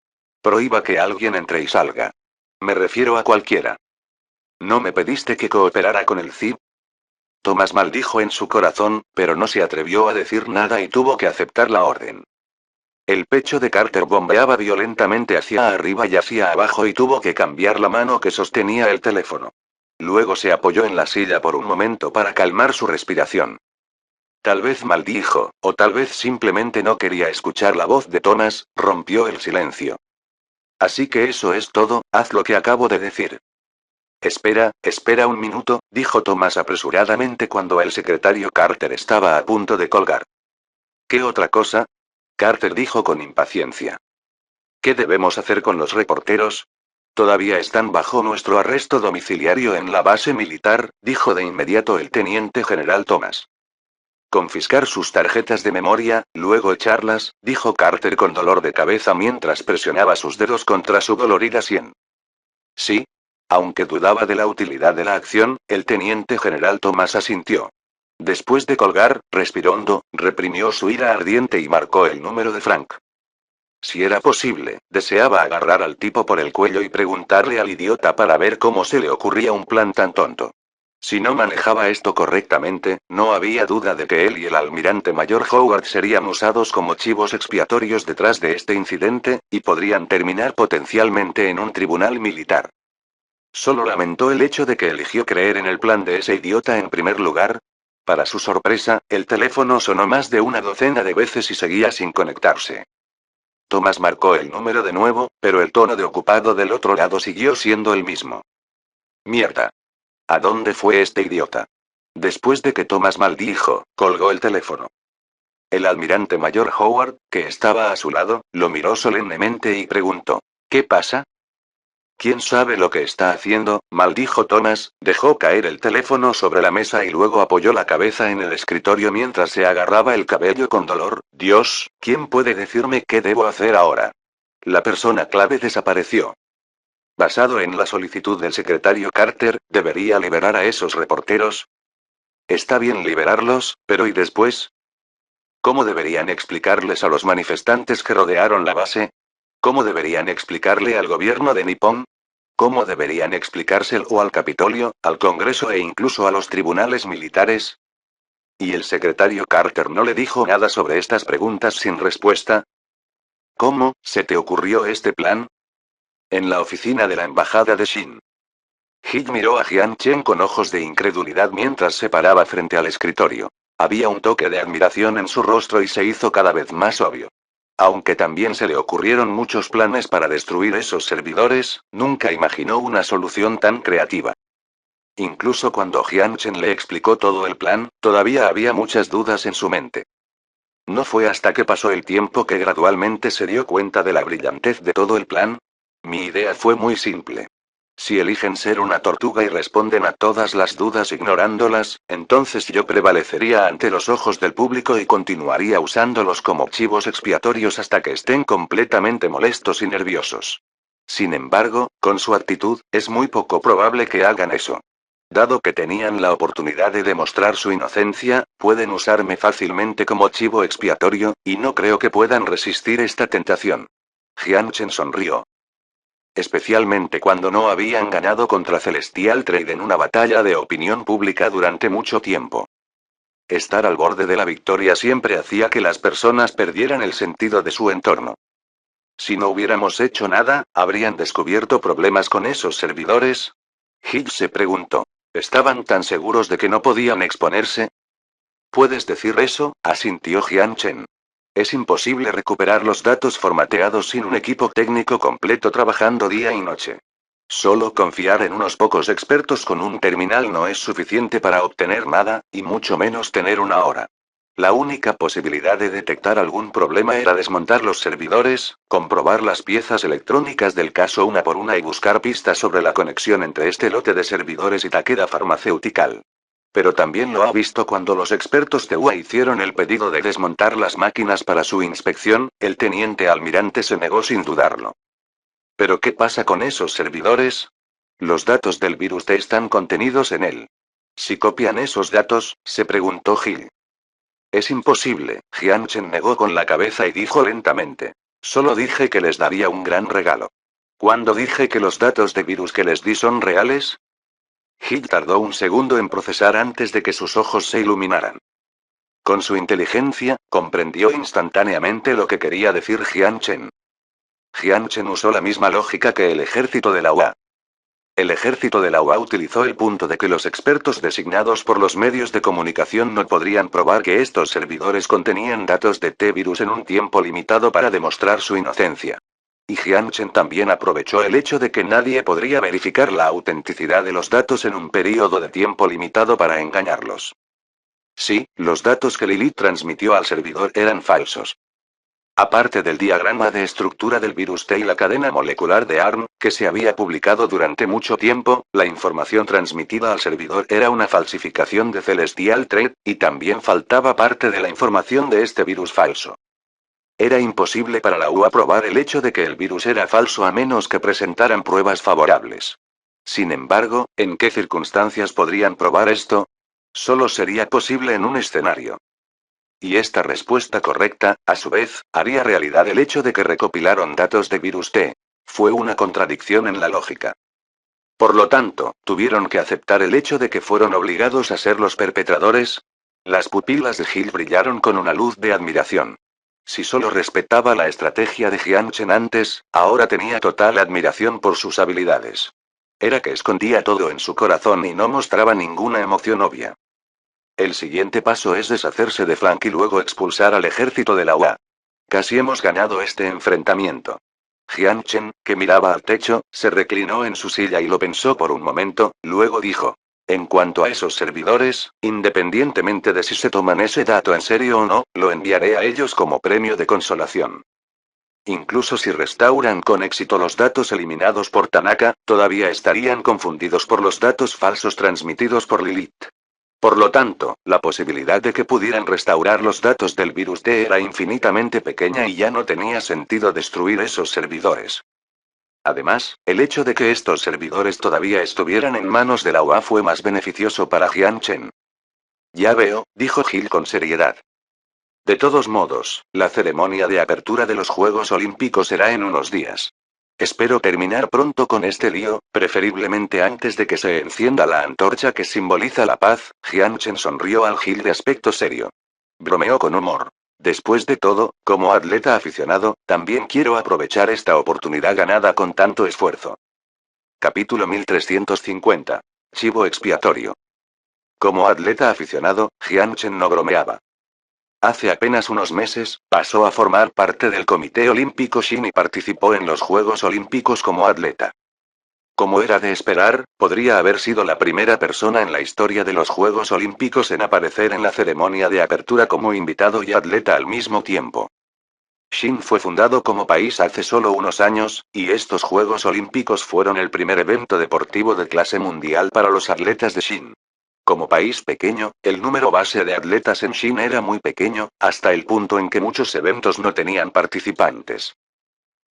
Prohíba que alguien entre y salga. Me refiero a cualquiera. ¿No me pediste que cooperara con el CIP? Thomas maldijo en su corazón, pero no se atrevió a decir nada y tuvo que aceptar la orden. El pecho de Carter bombeaba violentamente hacia arriba y hacia abajo y tuvo que cambiar la mano que sostenía el teléfono. Luego se apoyó en la silla por un momento para calmar su respiración. Tal vez maldijo, o tal vez simplemente no quería escuchar la voz de Thomas, rompió el silencio. Así que eso es todo, haz lo que acabo de decir. Espera un minuto, dijo Thomas apresuradamente cuando el secretario Carter estaba a punto de colgar. ¿Qué otra cosa? Carter dijo con impaciencia. ¿Qué debemos hacer con los reporteros? Todavía están bajo nuestro arresto domiciliario en la base militar, dijo de inmediato el teniente general Thomas. Confiscar sus tarjetas de memoria, luego echarlas, dijo Carter con dolor de cabeza mientras presionaba sus dedos contra su dolorida sien. Sí. Aunque dudaba de la utilidad de la acción, el teniente general Thomas asintió. Después de colgar, respiró hondo, reprimió su ira ardiente y marcó el número de Frank. Si era posible, deseaba agarrar al tipo por el cuello y preguntarle al idiota para ver cómo se le ocurría un plan tan tonto. Si no manejaba esto correctamente, no había duda de que él y el almirante mayor Howard serían usados como chivos expiatorios detrás de este incidente, y podrían terminar potencialmente en un tribunal militar. Solo lamentó el hecho de que eligió creer en el plan de ese idiota en primer lugar. Para su sorpresa, el teléfono sonó más de una docena de veces y seguía sin conectarse. Thomas marcó el número de nuevo, pero el tono de ocupado del otro lado siguió siendo el mismo. Mierda. ¿A dónde fue este idiota? Después de que Thomas maldijo, colgó el teléfono. El almirante mayor Howard, que estaba a su lado, lo miró solemnemente y preguntó: ¿Qué pasa? ¿Quién sabe lo que está haciendo? Maldijo Thomas, dejó caer el teléfono sobre la mesa y luego apoyó la cabeza en el escritorio mientras se agarraba el cabello con dolor. Dios, ¿quién puede decirme qué debo hacer ahora? La persona clave desapareció. Basado en la solicitud del secretario Carter, ¿debería liberar a esos reporteros? Está bien liberarlos, pero ¿y después? ¿Cómo deberían explicarles a los manifestantes que rodearon la base? ¿Cómo deberían explicarle al gobierno de Nippon? ¿Cómo deberían explicárselo al Capitolio, al Congreso e incluso a los tribunales militares? ¿Y el secretario Carter no le dijo nada sobre estas preguntas sin respuesta? ¿Cómo se te ocurrió este plan? En la oficina de la embajada de Shin. Hill miró a Jian Chen con ojos de incredulidad mientras se paraba frente al escritorio. Había un toque de admiración en su rostro y se hizo cada vez más obvio. Aunque también se le ocurrieron muchos planes para destruir esos servidores, nunca imaginó una solución tan creativa. Incluso cuando Jian Chen le explicó todo el plan, todavía había muchas dudas en su mente. No fue hasta que pasó el tiempo que gradualmente se dio cuenta de la brillantez de todo el plan. Mi idea fue muy simple. Si eligen ser una tortuga y responden a todas las dudas ignorándolas, entonces yo prevalecería ante los ojos del público y continuaría usándolos como chivos expiatorios hasta que estén completamente molestos y nerviosos. Sin embargo, con su actitud, es muy poco probable que hagan eso. Dado que tenían la oportunidad de demostrar su inocencia, pueden usarme fácilmente como chivo expiatorio, y no creo que puedan resistir esta tentación. Jian Chen sonrió. Especialmente cuando no habían ganado contra Celestial Trade en una batalla de opinión pública durante mucho tiempo. Estar al borde de la victoria siempre hacía que las personas perdieran el sentido de su entorno. Si no hubiéramos hecho nada, ¿habrían descubierto problemas con esos servidores? Hill se preguntó. ¿Estaban tan seguros de que no podían exponerse? Puedes decir eso, asintió Jian Chen. Es imposible recuperar los datos formateados sin un equipo técnico completo trabajando día y noche. Solo confiar en unos pocos expertos con un terminal no es suficiente para obtener nada, y mucho menos tener una hora. La única posibilidad de detectar algún problema era desmontar los servidores, comprobar las piezas electrónicas del caso una por una y buscar pistas sobre la conexión entre este lote de servidores y Takeda Pharmaceutical. Pero también lo ha visto cuando los expertos de UA hicieron el pedido de desmontar las máquinas para su inspección, el teniente almirante se negó sin dudarlo. ¿Pero qué pasa con esos servidores? Los datos del virus T están contenidos en él. Si copian esos datos, se preguntó Gil. Es imposible, Jian Chen negó con la cabeza y dijo lentamente. Solo dije que les daría un gran regalo. ¿Cuándo dije que los datos de virus que les di son reales? Hill tardó un segundo en procesar antes de que sus ojos se iluminaran. Con su inteligencia, comprendió instantáneamente lo que quería decir Jian Chen. Jian Chen usó la misma lógica que el ejército de la UA. El ejército de la UA utilizó el punto de que los expertos designados por los medios de comunicación no podrían probar que estos servidores contenían datos de T-virus en un tiempo limitado para demostrar su inocencia. Y Jian Chen también aprovechó el hecho de que nadie podría verificar la autenticidad de los datos en un período de tiempo limitado para engañarlos. Sí, los datos que Lilith transmitió al servidor eran falsos. Aparte del diagrama de estructura del virus T y la cadena molecular de ARN, que se había publicado durante mucho tiempo, la información transmitida al servidor era una falsificación de Celestial Trade, y también faltaba parte de la información de este virus falso. Era imposible para la UA probar el hecho de que el virus era falso a menos que presentaran pruebas favorables. Sin embargo, ¿en qué circunstancias podrían probar esto? Solo sería posible en un escenario. Y esta respuesta correcta, a su vez, haría realidad el hecho de que recopilaron datos de virus T. Fue una contradicción en la lógica. Por lo tanto, tuvieron que aceptar el hecho de que fueron obligados a ser los perpetradores. Las pupilas de Hill brillaron con una luz de admiración. Si solo respetaba la estrategia de Jian Chen antes, ahora tenía total admiración por sus habilidades. Era que escondía todo en su corazón y no mostraba ninguna emoción obvia. El siguiente paso es deshacerse de Flank y luego expulsar al ejército de la UA. Casi hemos ganado este enfrentamiento. Jian Chen, que miraba al techo, se reclinó en su silla y lo pensó por un momento, luego dijo. En cuanto a esos servidores, independientemente de si se toman ese dato en serio o no, lo enviaré a ellos como premio de consolación. Incluso si restauran con éxito los datos eliminados por Tanaka, todavía estarían confundidos por los datos falsos transmitidos por Lilith. Por lo tanto, la posibilidad de que pudieran restaurar los datos del virus T era infinitamente pequeña y ya no tenía sentido destruir esos servidores. Además, el hecho de que estos servidores todavía estuvieran en manos de la UA fue más beneficioso para Jian Chen. Ya veo, dijo Gil con seriedad. De todos modos, la ceremonia de apertura de los Juegos Olímpicos será en unos días. Espero terminar pronto con este lío, preferiblemente antes de que se encienda la antorcha que simboliza la paz. Jian Chen sonrió al Gil de aspecto serio. Bromeó con humor. Después de todo, como atleta aficionado, también quiero aprovechar esta oportunidad ganada con tanto esfuerzo. Capítulo 1350. Chivo expiatorio. Como atleta aficionado, Jian Chen no bromeaba. Hace apenas unos meses, pasó a formar parte del Comité Olímpico Shin y participó en los Juegos Olímpicos como atleta. Como era de esperar, podría haber sido la primera persona en la historia de los Juegos Olímpicos en aparecer en la ceremonia de apertura como invitado y atleta al mismo tiempo. Shin fue fundado como país hace solo unos años, y estos Juegos Olímpicos fueron el primer evento deportivo de clase mundial para los atletas de Shin. Como país pequeño, el número base de atletas en Shin era muy pequeño, hasta el punto en que muchos eventos no tenían participantes.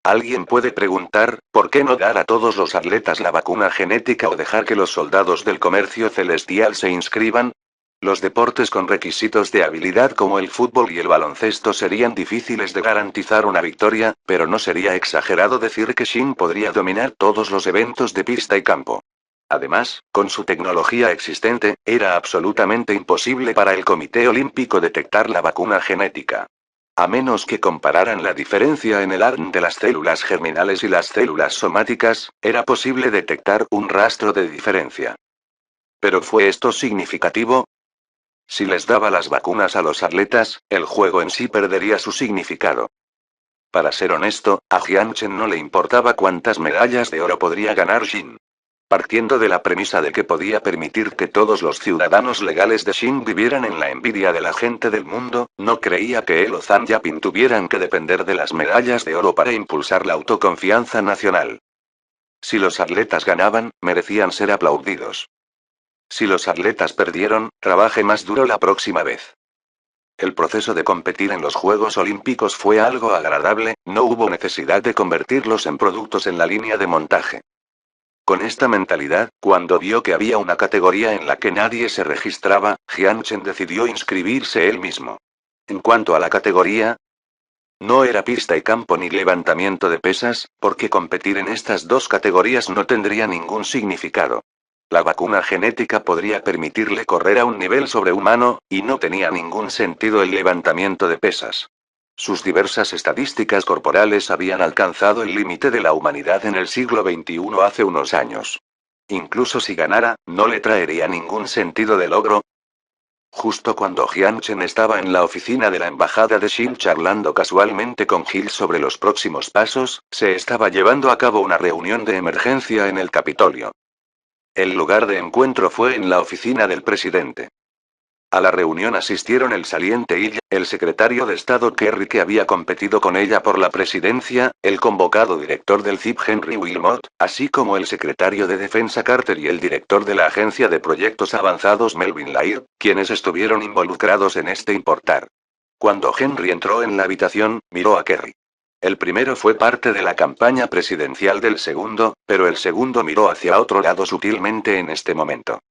Alguien puede preguntar, ¿por qué no dar a todos los atletas la vacuna genética o dejar que los soldados del comercio celestial se inscriban? Los deportes con requisitos de habilidad como el fútbol y el baloncesto serían difíciles de garantizar una victoria, pero no sería exagerado decir que Shin podría dominar todos los eventos de pista y campo. Además, con su tecnología existente, era absolutamente imposible para el Comité Olímpico detectar la vacuna genética. A menos que compararan la diferencia en el ADN de las células germinales y las células somáticas, era posible detectar un rastro de diferencia. ¿Pero fue esto significativo? Si les daba las vacunas a los atletas, el juego en sí perdería su significado. Para ser honesto, a Jian Chen no le importaba cuántas medallas de oro podría ganar Shin. Partiendo de la premisa de que podía permitir que todos los ciudadanos legales de Shin vivieran en la envidia de la gente del mundo, no creía que él o Zhang Yaping tuvieran que depender de las medallas de oro para impulsar la autoconfianza nacional. Si los atletas ganaban, merecían ser aplaudidos. Si los atletas perdieron, trabaje más duro la próxima vez. El proceso de competir en los Juegos Olímpicos fue algo agradable, no hubo necesidad de convertirlos en productos en la línea de montaje. Con esta mentalidad, cuando vio que había una categoría en la que nadie se registraba, Jian Chen decidió inscribirse él mismo. En cuanto a la categoría, no era pista y campo ni levantamiento de pesas, porque competir en estas dos categorías no tendría ningún significado. La vacuna genética podría permitirle correr a un nivel sobrehumano, y no tenía ningún sentido el levantamiento de pesas. Sus diversas estadísticas corporales habían alcanzado el límite de la humanidad en el siglo XXI hace unos años. Incluso si ganara, no le traería ningún sentido de logro. Justo cuando Jian Chen estaba en la oficina de la embajada de Shin charlando casualmente con Gil sobre los próximos pasos, se estaba llevando a cabo una reunión de emergencia en el Capitolio. El lugar de encuentro fue en la oficina del presidente. A la reunión asistieron el saliente Yi, el secretario de Estado Kerry que había competido con ella por la presidencia, el convocado director del CIP Henry Wilmot, así como el secretario de Defensa Carter y el director de la Agencia de Proyectos Avanzados Melvin Laird, quienes estuvieron involucrados en este importar. Cuando Henry entró en la habitación, miró a Kerry. El primero fue parte de la campaña presidencial del segundo, pero el segundo miró hacia otro lado sutilmente en este momento.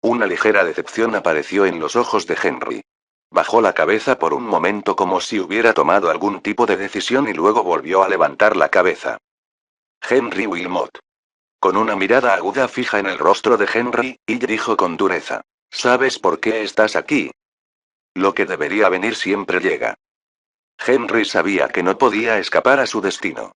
Una ligera decepción apareció en los ojos de Henry. Bajó la cabeza por un momento como si hubiera tomado algún tipo de decisión y luego volvió a levantar la cabeza. Henry Wilmot. Con una mirada aguda fija en el rostro de Henry, y dijo con dureza. ¿Sabes por qué estás aquí? Lo que debería venir siempre llega. Henry sabía que no podía escapar a su destino.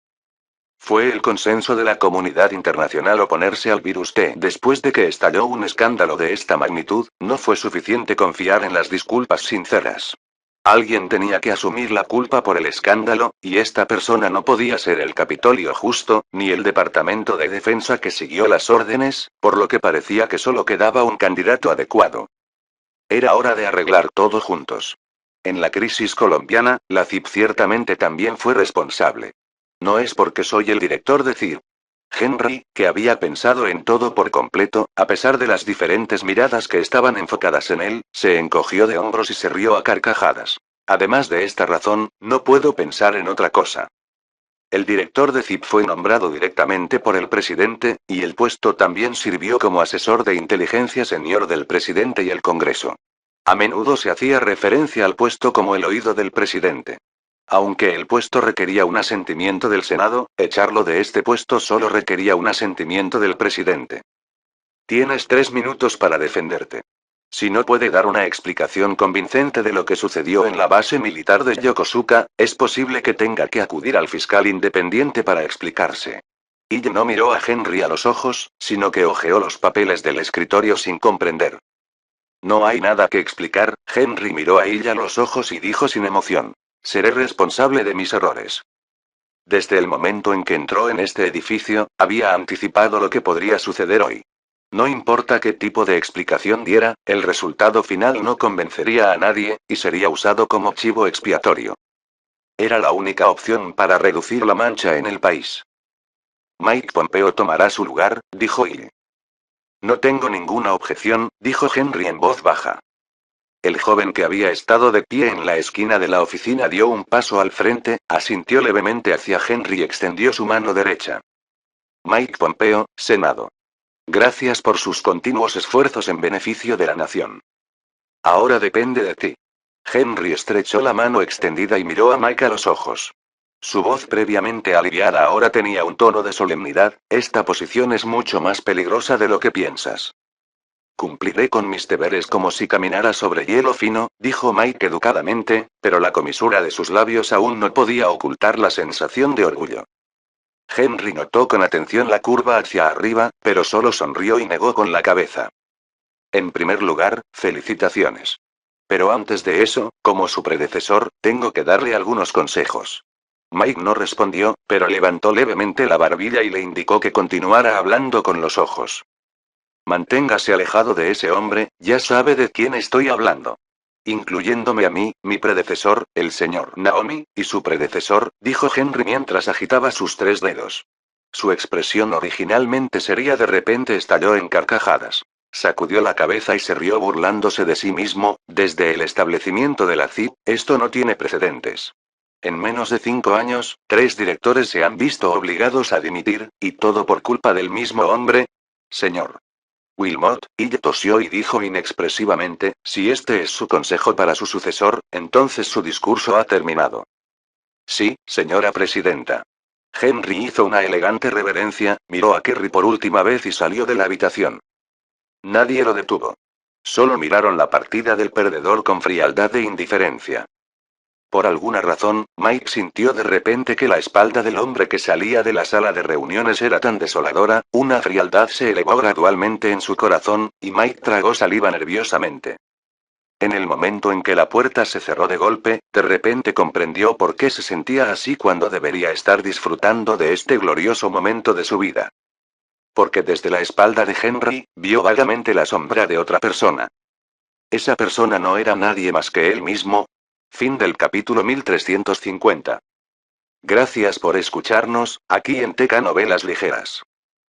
Fue el consenso de la comunidad internacional oponerse al virus T. Después de que estalló un escándalo de esta magnitud, no fue suficiente confiar en las disculpas sinceras. Alguien tenía que asumir la culpa por el escándalo, y esta persona no podía ser el Capitolio Justo, ni el Departamento de Defensa que siguió las órdenes, por lo que parecía que solo quedaba un candidato adecuado. Era hora de arreglar todo juntos. En la crisis colombiana, la CIP ciertamente también fue responsable. No es porque soy el director de CIP. Henry, que había pensado en todo por completo, a pesar de las diferentes miradas que estaban enfocadas en él, se encogió de hombros y se rió a carcajadas. Además de esta razón, no puedo pensar en otra cosa. El director de CIP fue nombrado directamente por el presidente, y el puesto también sirvió como asesor de inteligencia senior del presidente y el Congreso. A menudo se hacía referencia al puesto como el oído del presidente. Aunque el puesto requería un asentimiento del Senado, echarlo de este puesto solo requería un asentimiento del presidente. Tienes 3 minutos para defenderte. Si no puede dar una explicación convincente de lo que sucedió en la base militar de Yokosuka, es posible que tenga que acudir al fiscal independiente para explicarse. Ille no miró a Henry a los ojos, sino que hojeó los papeles del escritorio sin comprender. No hay nada que explicar. Henry miró a Ille a los ojos y dijo sin emoción. Seré responsable de mis errores. Desde el momento en que entró en este edificio, había anticipado lo que podría suceder hoy. No importa qué tipo de explicación diera, el resultado final no convencería a nadie, y sería usado como chivo expiatorio. Era la única opción para reducir la mancha en el país. Mike Pompeo tomará su lugar, dijo Ille. No tengo ninguna objeción, dijo Henry en voz baja. El joven que había estado de pie en la esquina de la oficina dio un paso al frente, asintió levemente hacia Henry y extendió su mano derecha. Mike Pompeo, Senado. Gracias por sus continuos esfuerzos en beneficio de la nación. Ahora depende de ti. Henry estrechó la mano extendida y miró a Mike a los ojos. Su voz previamente aliviada ahora tenía un tono de solemnidad. Esta posición es mucho más peligrosa de lo que piensas. Cumpliré con mis deberes como si caminara sobre hielo fino, dijo Mike educadamente, pero la comisura de sus labios aún no podía ocultar la sensación de orgullo. Henry notó con atención la curva hacia arriba, pero solo sonrió y negó con la cabeza. En primer lugar, felicitaciones. Pero antes de eso, como su predecesor, tengo que darle algunos consejos. Mike no respondió, pero levantó levemente la barbilla y le indicó que continuara hablando con los ojos. Manténgase alejado de ese hombre, ya sabe de quién estoy hablando. Incluyéndome a mí, mi predecesor, el señor Naomi, y su predecesor, dijo Henry mientras agitaba sus 3 dedos. Su expresión originalmente seria de repente estalló en carcajadas. Sacudió la cabeza y se rió burlándose de sí mismo. Desde el establecimiento de la CIP, esto no tiene precedentes. En menos de 5 años, 3 directores se han visto obligados a dimitir, y todo por culpa del mismo hombre. Señor Wilmot, Ille tosió y dijo inexpresivamente, si este es su consejo para su sucesor, entonces su discurso ha terminado. Sí, señora presidenta. Henry hizo una elegante reverencia, miró a Kerry por última vez y salió de la habitación. Nadie lo detuvo. Solo miraron la partida del perdedor con frialdad e indiferencia. Por alguna razón, Mike sintió de repente que la espalda del hombre que salía de la sala de reuniones era tan desoladora, una frialdad se elevó gradualmente en su corazón, y Mike tragó saliva nerviosamente. En el momento en que la puerta se cerró de golpe, de repente comprendió por qué se sentía así cuando debería estar disfrutando de este glorioso momento de su vida. Porque desde la espalda de Henry, vio vagamente la sombra de otra persona. Esa persona no era nadie más que él mismo. Fin del capítulo 1350. Gracias por escucharnos, aquí en TK Novelas Ligeras.